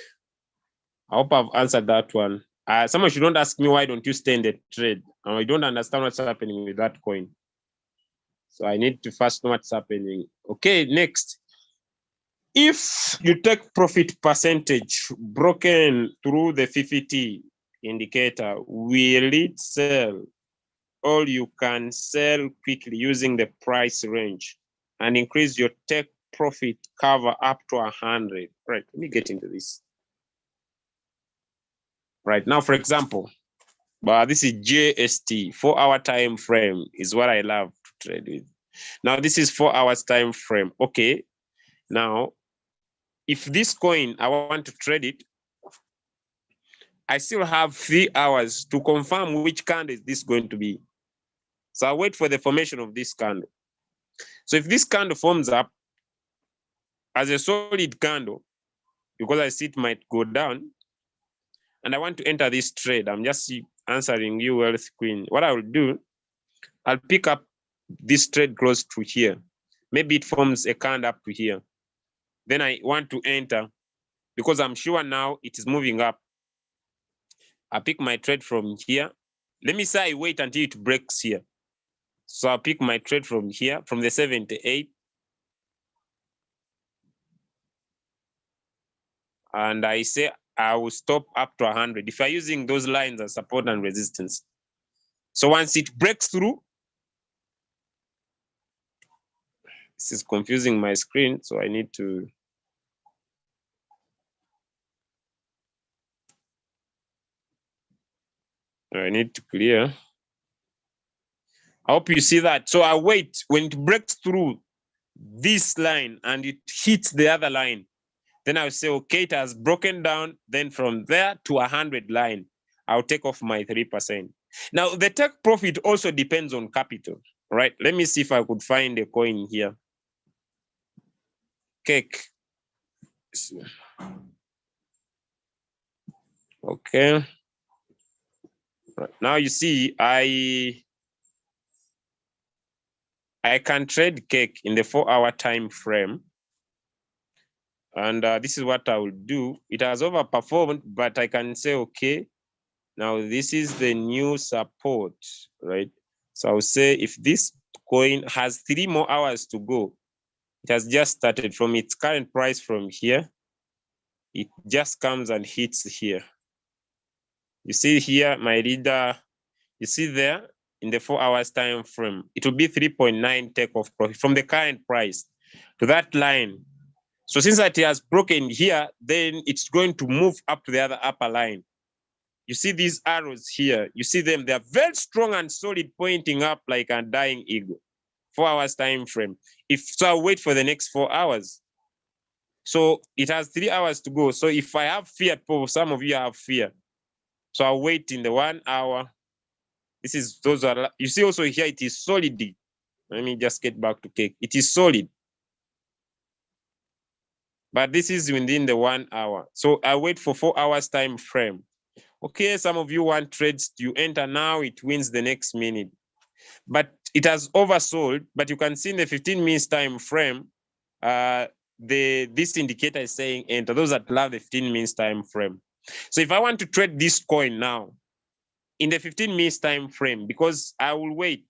I hope I've answered that one. Someone should not ask me why don't you stay in the trade. I don't understand what's happening with that coin. So I need to first know what's happening. Okay, next. If you take profit percentage broken through the 50 indicator, will it sell? Or you can sell quickly using the price range and increase your take profit cover up to 100. Right, let me get into this. Right now, for example, this is JST, 4-hour time frame is what I love to trade with. Now, this is 4 hours time frame. Okay, now, if this coin, I want to trade it, I still have 3 hours to confirm which candle is this going to be. So I wait for the formation of this candle. So if this candle forms up as a solid candle, because I see it might go down, and I want to enter this trade, I'm just answering you, Wealth Queen. What I will do, I'll pick up this trade close to here. Maybe it forms a candle up to here. Then I want to enter because I'm sure now it is moving up. I pick my trade from here. Let me say I wait until it breaks here. So I'll pick my trade from here, from the 78. And I say I will stop up to 100 if I'm using those lines as support and resistance. So once it breaks through, this is confusing my screen, so I need to clear. I hope you see that. So I wait when it breaks through this line and it hits the other line. Then I'll say, okay, it has broken down. Then from there to 100 line, I'll take off my 3%. Now, the take profit also depends on capital, right? Let me see if I could find a coin here. Cake. Okay. Right. Now you see, I can trade cake in the 4-hour time frame. And this is what I will do. It has overperformed, but I can say, okay, now this is the new support, right? So I'll say if this coin has 3 more hours to go, it has just started from its current price from here. It just comes and hits here. You see here, my reader, you see there in the 4 hours time frame, it will be 3.9 takeoff profit from the current price to that line. So since that it has broken here, then it's going to move up to the other upper line. You see these arrows here. You see them. They are very strong and solid, pointing up like a dying eagle. 4 hours time frame. So I'll wait for the next 4 hours. So it has 3 hours to go. So if I have fear, some of you have fear. So I'll wait in the 1 hour. You see also here, it is solid. Let me just get back to cake. It is solid. But this is within the 1 hour. So I wait for 4 hours time frame. Okay, some of you want trades, you enter now, it wins the next minute. But it has oversold, but you can see in the 15 minutes time frame, this indicator is saying enter, those that love the 15 minutes time frame. So if I want to trade this coin now, in the 15 minutes time frame, because I will wait.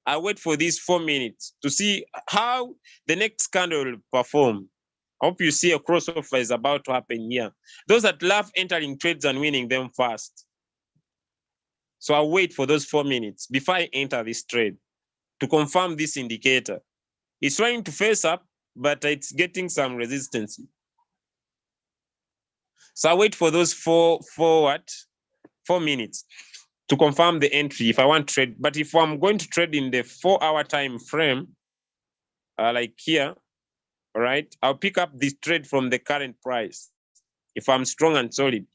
I wait for these 4 minutes to see how the next candle will perform. I hope you see a crossover is about to happen here. Those that love entering trades and winning them fast. So I'll wait for those 4 minutes before I enter this trade to confirm this indicator. It's trying to face up, but it's getting some resistance. So I wait for those 4 minutes to confirm the entry if I want to trade. But if I'm going to trade in the 4 hour time frame, like here, all right, I'll pick up this trade from the current price if I'm strong and solid,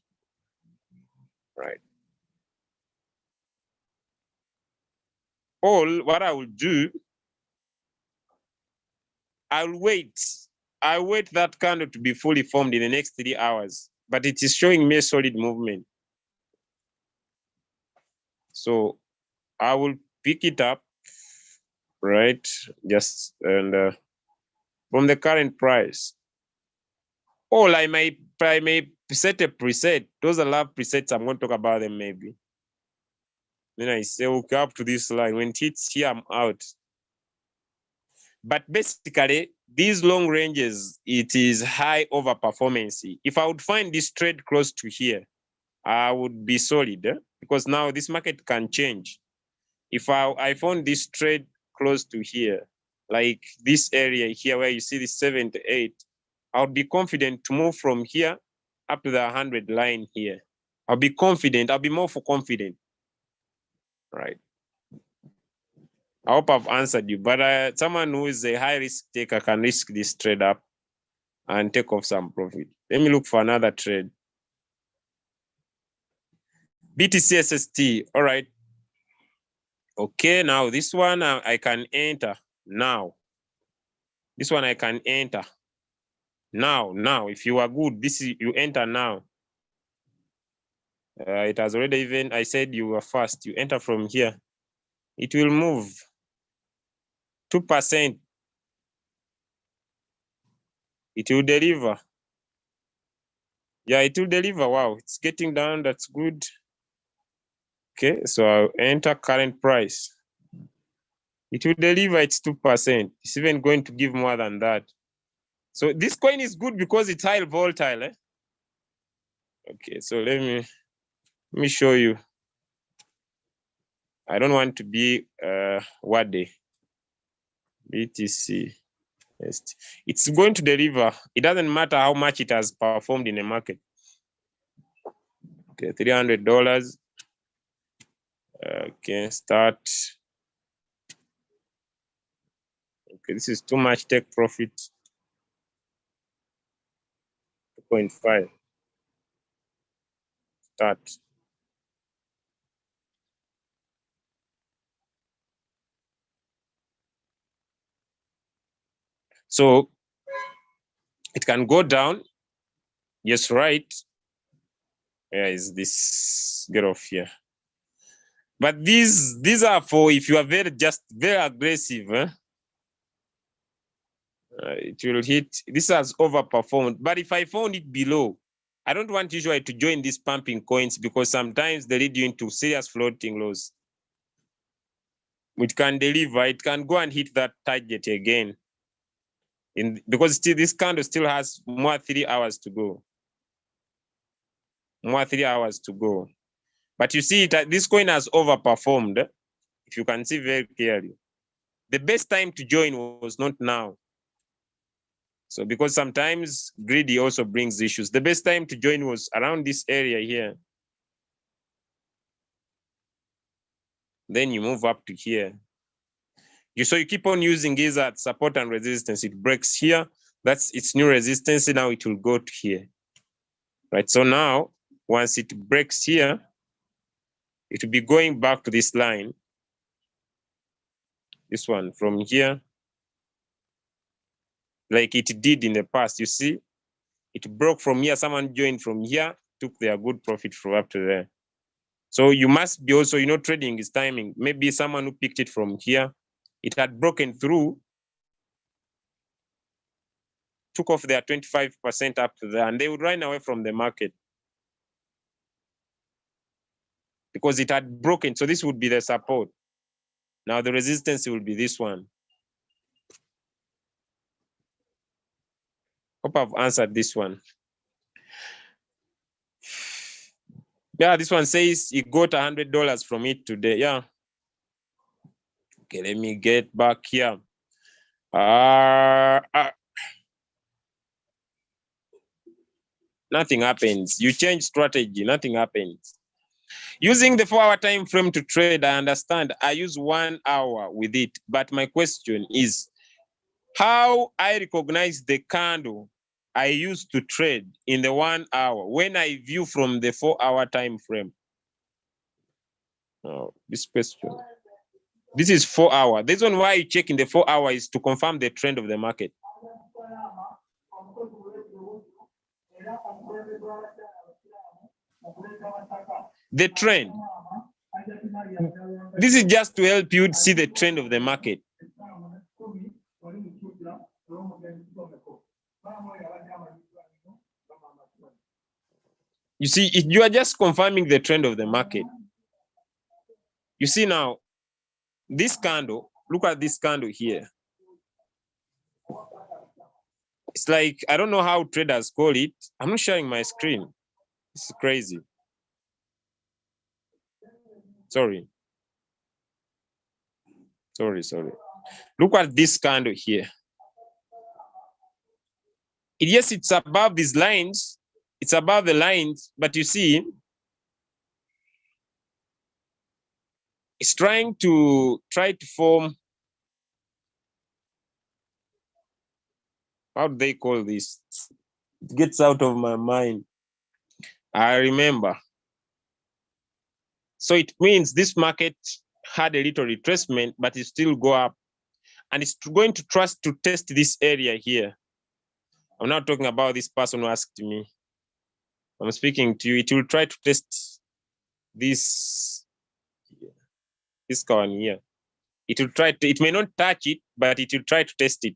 right? What I will do, I'll wait that candle to be fully formed in the next 3 hours, but it is showing me a solid movement. So I will pick it up, right? Just and from the current price. I may set a preset. Those that love presets, I'm going to talk about them maybe. Then I say, okay, up to this line. When it hits here, I'm out. But basically, these long ranges, it is high over performance. If I would find this trade close to here, I would be solid, because now this market can change. If I found this trade close to here, like this area here where you see the 78, I would be confident to move from here up to the 100 line here. I'll be confident. I'll be more for confident, right? I hope I've answered you, but someone who is a high risk taker can risk this trade up and take off some profit. Let me look for another trade. BTC SST, all right. Okay, now this one I can enter now. This one I can enter now. If you are good, you enter now. It has already even, I said you were fast. You enter from here. It will move 2%. It will deliver. Yeah, it will deliver. Wow, it's getting down. That's good. Okay, so I'll enter current price. It will deliver. It's 2%. It's even going to give more than that. So this coin is good because it's high volatile. Okay, so let me show you. I don't want to be what day. BTC. It's going to deliver. It doesn't matter how much it has performed in the market. Okay, $300. Okay, start. Okay, this is too much. Take profit. 2.5. Start. So it can go down. Yes, right. Where is this? Get off here. But these are for if you are very aggressive. It will hit. This has overperformed. But if I found it below, I don't want usually to join these pumping coins because sometimes they lead you into serious floating loss. It can deliver. It can go and hit that target again. Because this candle still has more 3 hours to go. More 3 hours to go. But you see, this coin has overperformed. If you can see very clearly, the best time to join was not now. So because sometimes greedy also brings issues. The best time to join was around this area here. Then you move up to here. So you keep on using these at support and resistance. It breaks here. That's its new resistance. Now it will go to here. Right. So now, once it breaks here, it will be going back to this line. This one from here. Like it did in the past. You see, it broke from here. Someone joined from here, took their good profit from up to there. So you must be also, trading is timing. Maybe someone who picked it from here, it had broken through, took off their 25% up to there, and they would run away from the market because it had broken. So this would be the support. Now the resistance will be this one. Hope I've answered this one. Yeah, this one says he got $100 from it today. Yeah. Okay, let me get back here. Nothing happens. You change strategy, nothing happens. Using the 4-hour time frame to trade, I understand. I use 1 hour with it. But my question is, how I recognize the candle I use to trade in the 1 hour when I view from the 4-hour time frame? Oh, this question. This is 4 hour. This one why you check in the 4 hour is to confirm the trend of the market. The trend. This is just to help you see the trend of the market. You see, you are just confirming the trend of the market. You see now, this candle, look at this candle here. It's like, I don't know how traders call it. I'm not sharing my screen. It's crazy. Sorry. Look at this candle here. Yes, it's above these lines. It's above the lines, but you see, it's trying to form, how do they call this? It gets out of my mind. I remember. So it means this market had a little retracement, but it still go up. And it's going to test this area here. I'm not talking about this person who asked me. I'm speaking to you. It will try to test this one here. It will try to, it may not touch it, but it will try to test it.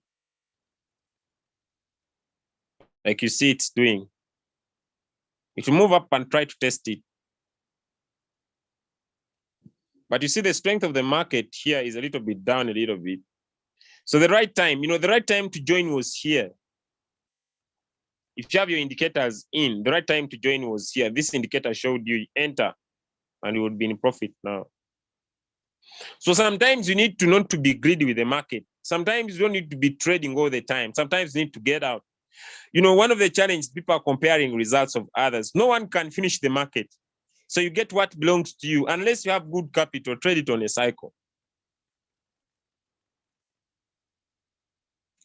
Like you see it's doing. It will move up and try to test it. But you see the strength of the market here is a little bit down a little bit. So the right time, the right time to join was here. If you have your indicators in, the right time to join was here. This indicator showed you enter and you would be in profit now. So sometimes you need to not to be greedy with the market. Sometimes you don't need to be trading all the time. Sometimes you need to get out. One of the challenges, people are comparing results of others. No one can finish the market. So you get what belongs to you. Unless you have good capital, trade it on a cycle.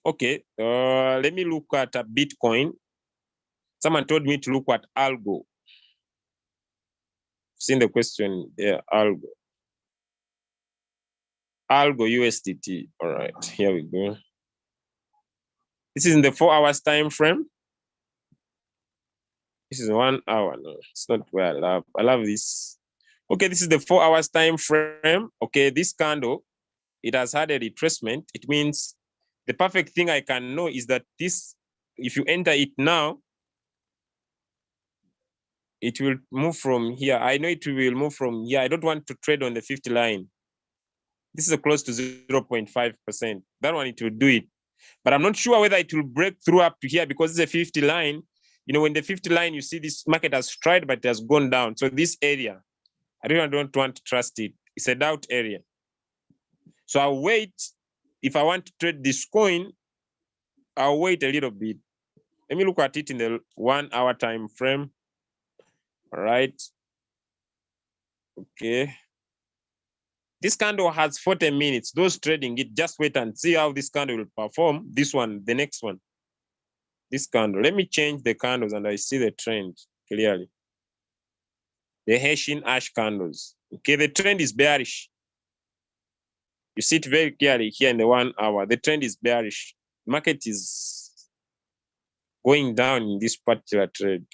Okay, let me look at a Bitcoin. Someone told me to look at algo. Seen the question there, algo. Algo USDT. All right, here we go. This is in the 4 hours time frame. This is 1 hour. No, it's not where I love. I love this. Okay, this is the 4 hours time frame. Okay, this candle, it has had a retracement. It means the perfect thing I can know is that this, if you enter it now, it will move from here. I know it will move from here. I don't want to trade on the 50 line. This is a close to 0.5%. That one, it will do it. But I'm not sure whether it will break through up to here because it's a 50 line. When the 50 line, you see this market has tried, but it has gone down. So this area, I really don't want to trust it. It's a doubt area. So I'll wait. If I want to trade this coin, I'll wait a little bit. Let me look at it in the 1 hour time frame. All right. Okay. This candle has 40 minutes. Those trading it, just wait and see how this candle will perform. This one, the next one. This candle. Let me change the candles and I see the trend clearly. The Hessian ash candles. Okay, the trend is bearish. You see it very clearly here in the 1 hour. The trend is bearish. Market is going down in this particular trade.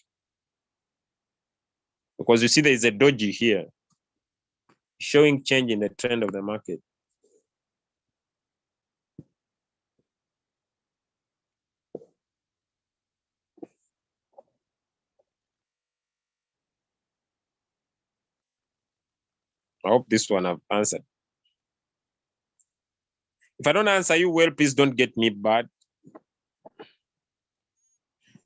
Because you see there is a doji here showing change in the trend of the market. I hope this one I've answered. If I don't answer you well, please don't get me bad.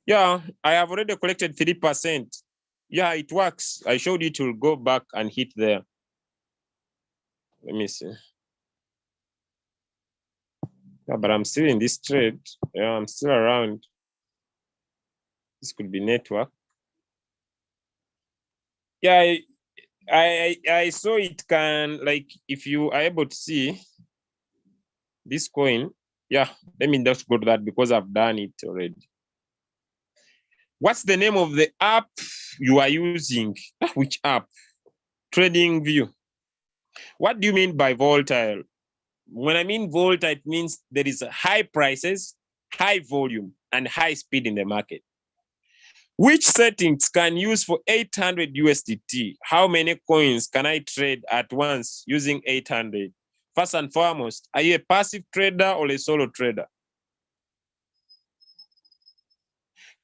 Yeah, I have already collected 3%. Yeah, it works. I showed you it will go back and hit there. Let me see. Yeah, but I'm still in this trade. Yeah, I'm still around. This could be network. Yeah, I saw it can, like, if you are able to see this coin, yeah, let me just go to that because I've done it already. What's the name of the app you are using? Which app? TradingView. What do you mean by volatile? When I mean volatile, it means there is high prices, high volume, and high speed in the market. Which settings can use for 800 USDT? How many coins can I trade at once using 800? First and foremost, are you a passive trader or a solo trader?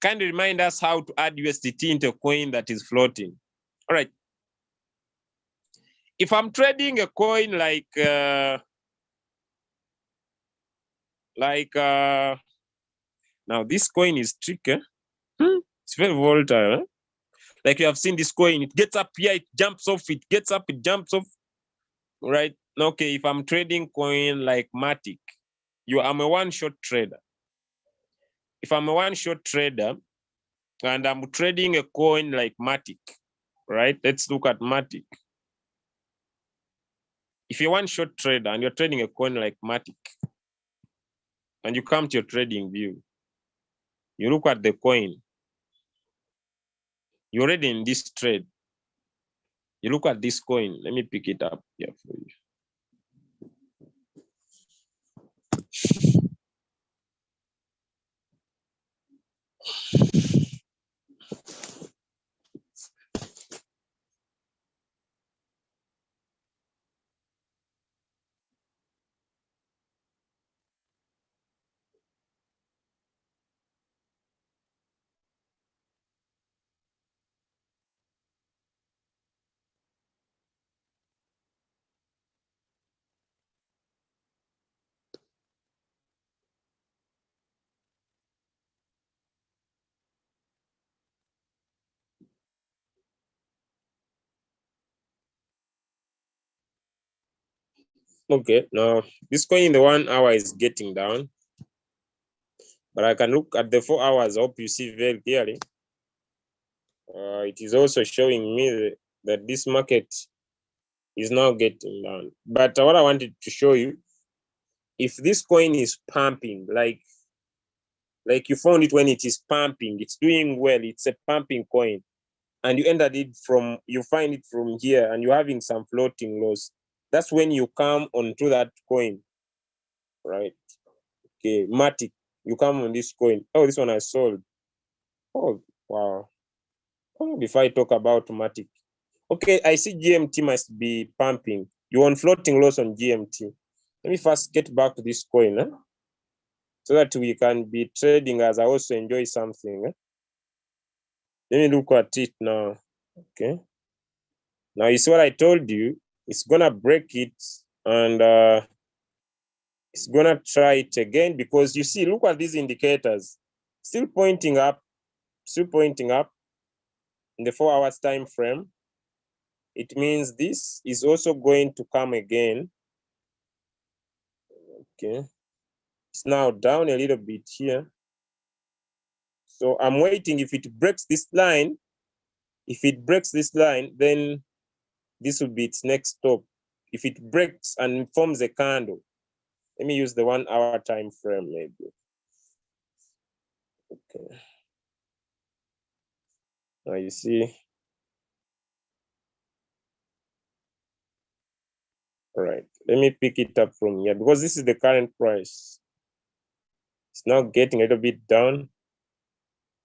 Kindly remind us how to add USDT into a coin that is floating. All right. If I'm trading a coin like now this coin is tricky. It's very volatile. Huh? Like you have seen this coin, it gets up here, it jumps off, it gets up, it jumps off. Right? Okay, if I'm trading coin like Matic, I'm a one-shot trader. If I'm a one-shot trader and I'm trading a coin like Matic, right? Let's look at Matic. If you're one-shot trader and you're trading a coin like Matic, and you come to your trading view, you look at the coin, you're already in this trade. You look at this coin. Let me pick it up here for you. Okay, now this coin in the 1 hour is getting down, but I can look at the 4 hours. I hope you see very clearly. It is also showing me that this market is now getting down. But what I wanted to show you, if this coin is pumping, like you found it when it is pumping, it's doing well, it's a pumping coin, and you entered it from, you find it from here, and you're having some floating loss, that's when you come onto that coin, right? Okay, Matic, you come on this coin. Oh, this one I sold. Oh, wow. Oh, before I talk about Matic. Okay, I see GMT must be pumping. You want floating loss on GMT. Let me first get back to this coin, so that we can be trading as I also enjoy something. Let me look at it now. Okay. Now you see what I told you. It's gonna break it and it's gonna try it again, because you see, look at these indicators. Still pointing up in the 4 hours time frame. It means this is also going to come again. Okay. It's now down a little bit here. So I'm waiting. If it breaks this line, then this will be its next stop. If it breaks and forms a candle, let me use the 1 hour time frame maybe. Okay. Now you see. All right, let me pick it up from here because this is the current price. It's now getting a little bit down.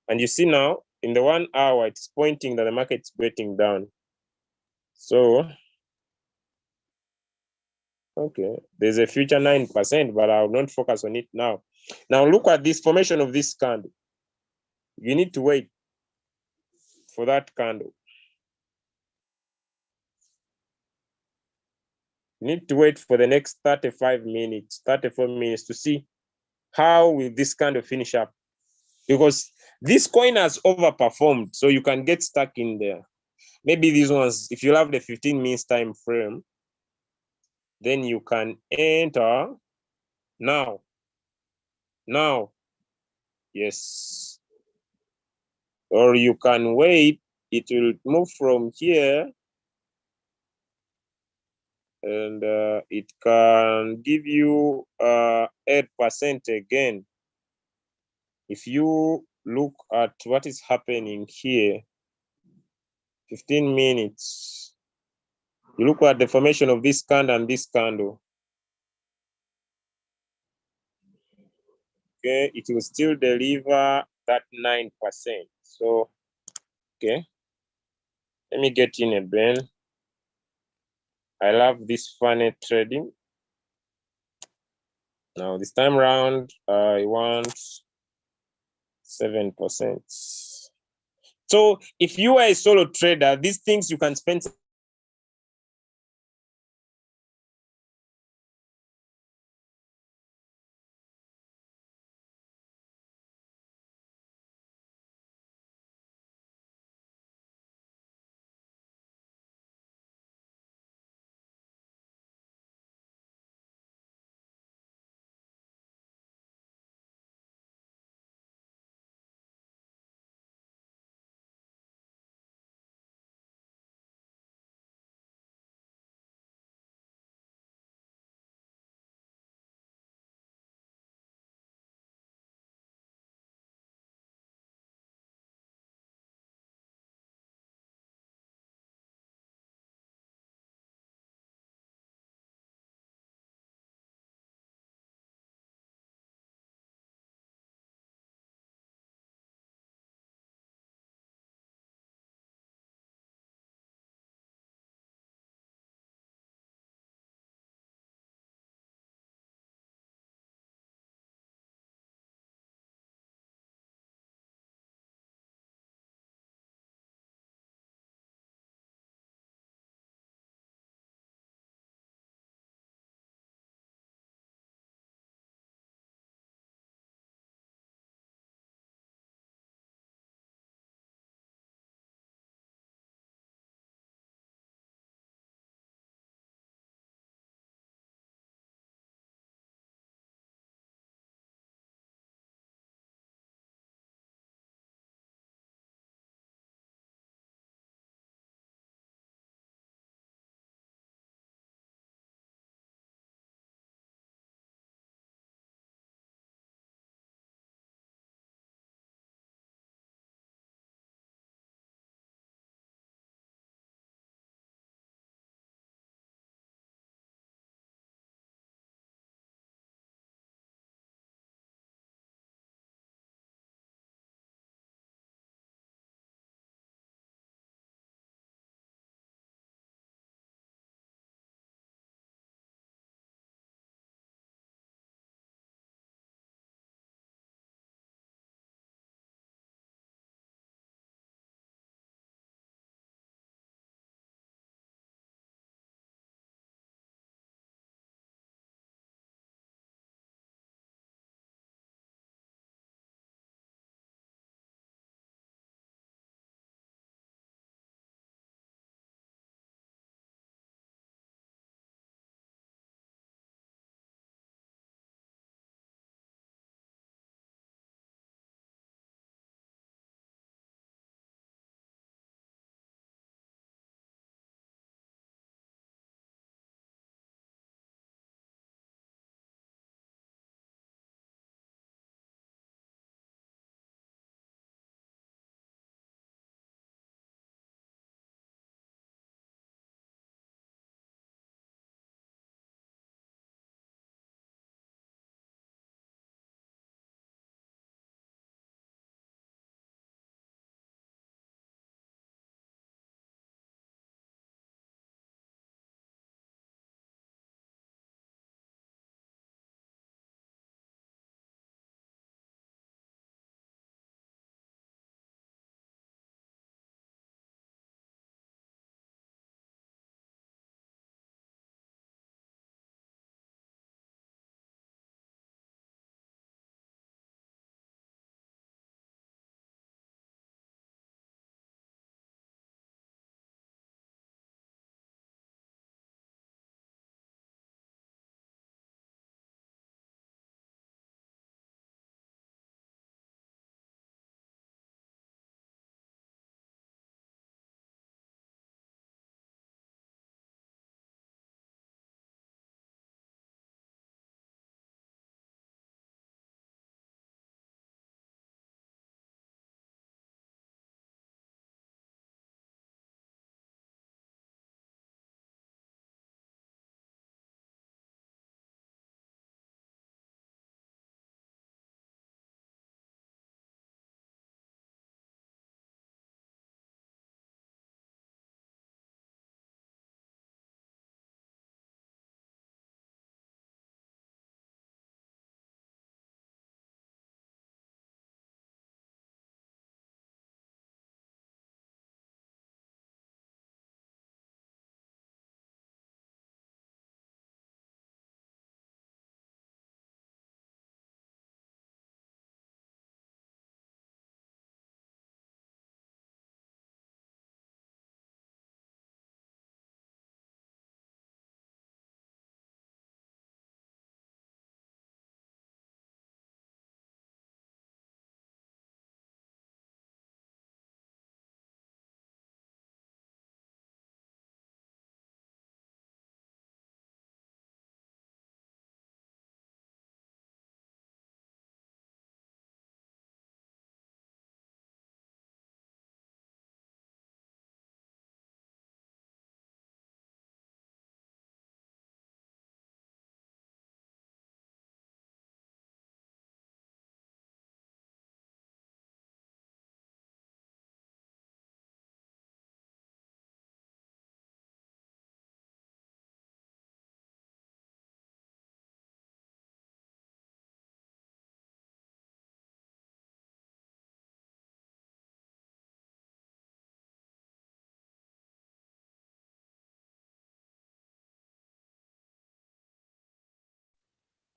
And you see now in the 1 hour, it's pointing that the market's getting down. So, okay, there's a future 9%, but I will not focus on it now. Now look at this formation of this candle. You need to wait for that candle. You need to wait for the next 35 minutes, 34 minutes to see how will this candle finish up. Because this coin has overperformed, so you can get stuck in there. Maybe these ones, if you have the 15 minutes time frame, then you can enter now. Now, yes. Or you can wait, it will move from here and it can give you 8% again. If you look at what is happening here, 15 minutes, you look at the formation of this candle and this candle. Okay, it will still deliver that 9%. So, okay, let me get in again. I love this funny trading. Now this time around, I want 7%. So if you are a solo trader, these things you can spend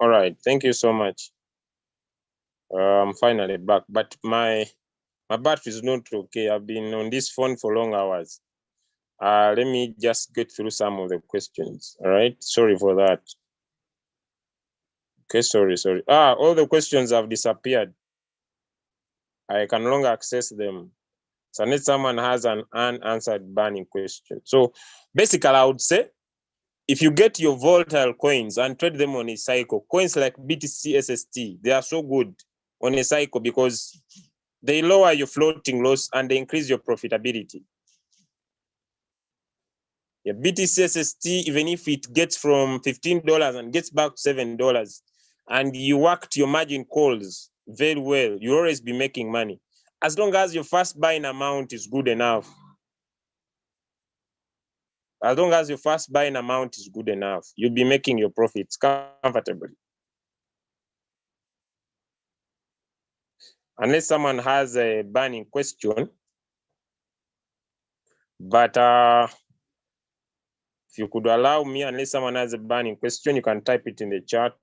All right, thank you so much. I'm finally back, but my battery is not okay. I've been on this phone for long hours. Let me just get through some of the questions. All right, sorry for that. Okay, sorry. All the questions have disappeared. I can no longer access them. So unless someone has an unanswered burning question. So basically, I would say, if you get your volatile coins and trade them on a cycle, coins like BTC SST, they are so good on a cycle because they lower your floating loss and they increase your profitability. Yeah, BTC SST, even if it gets from $15 and gets back to $7, and you worked your margin calls very well, you'll always be making money. As long as your first buying amount is good enough. As long as your first buying amount is good enough, you'll be making your profits comfortably. Unless someone has a burning question, but if you could allow me, unless someone has a burning question, you can type it in the chat.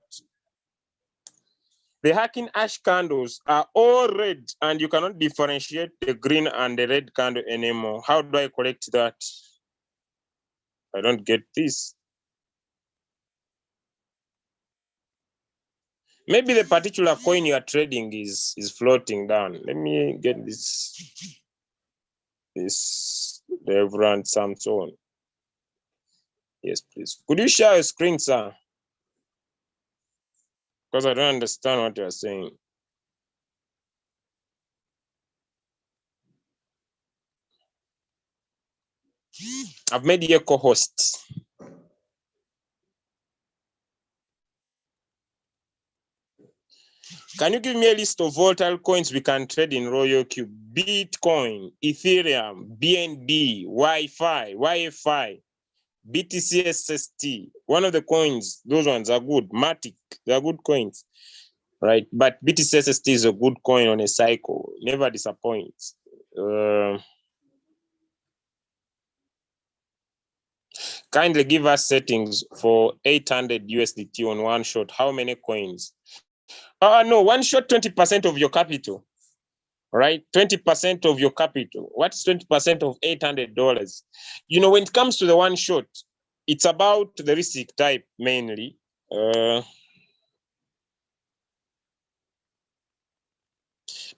The hacking ash candles are all red and you cannot differentiate the green and the red candle anymore. How do I correct that? I don't get this. Maybe the particular coin you are trading is floating down. Let me get this Reverend Samson. Yes, please. Could you share a screen, sir? Because I don't understand what you're saying. I've made you a co-host. Can you give me a list of volatile coins we can trade in Royal Cube? Bitcoin, Ethereum, BNB, Wi-Fi, YFI, BTC SST. One of the coins, those ones are good. Matic, they are good coins, right? But BTC SST is a good coin on a cycle. Never disappoints. Kindly give us settings for 800 USDT on one shot. How many coins? No, one shot 20% of your capital, right? 20% of your capital. What's 20% of $800? You know, when it comes to the one shot, it's about the risk type mainly.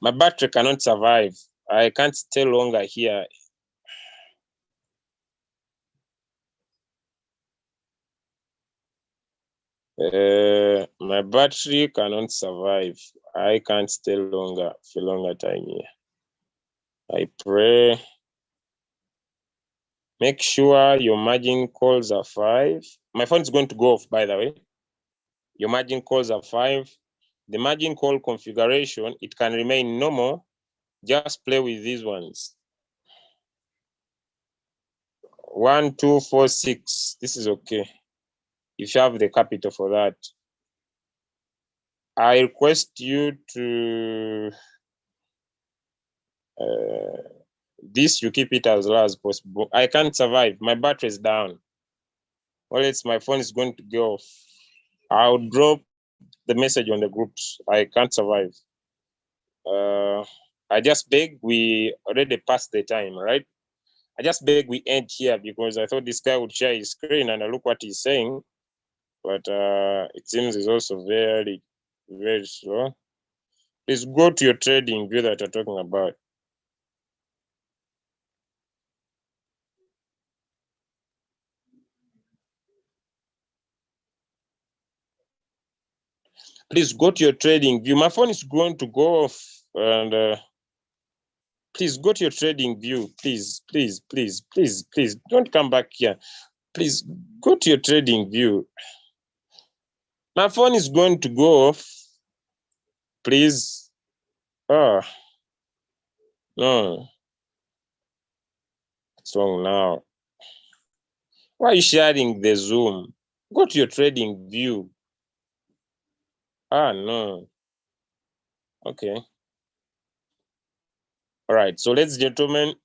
My battery cannot survive. I can't stay longer here. My battery cannot survive. I can't stay longer for longer time here. I pray. Make sure your margin calls are 5. My phone is going to go off, by the way. Your margin calls are 5. The margin call configuration, it can remain normal. Just play with these ones. 1, 2, 4, 6. This is okay. If you have the capital for that. I request you to this, you keep it as low as possible. I can't survive. My battery is down. Well, it's my phone is going to go off. I'll drop the message on the groups. I can't survive. I just beg, we already passed the time, right? I just beg we end here because I thought this guy would share his screen and I look what he's saying. But it seems he's also very, very slow. Please go to your trading view that you're talking about. Please go to your trading view. My phone is going to go off and please go to your trading view. Please, please, please, please, please don't come back here. Please go to your trading view. My phone is going to go off. Please. No. What's wrong now? Why are you sharing the Zoom? Go to your trading view. No. Okay. All right. So, ladies and gentlemen,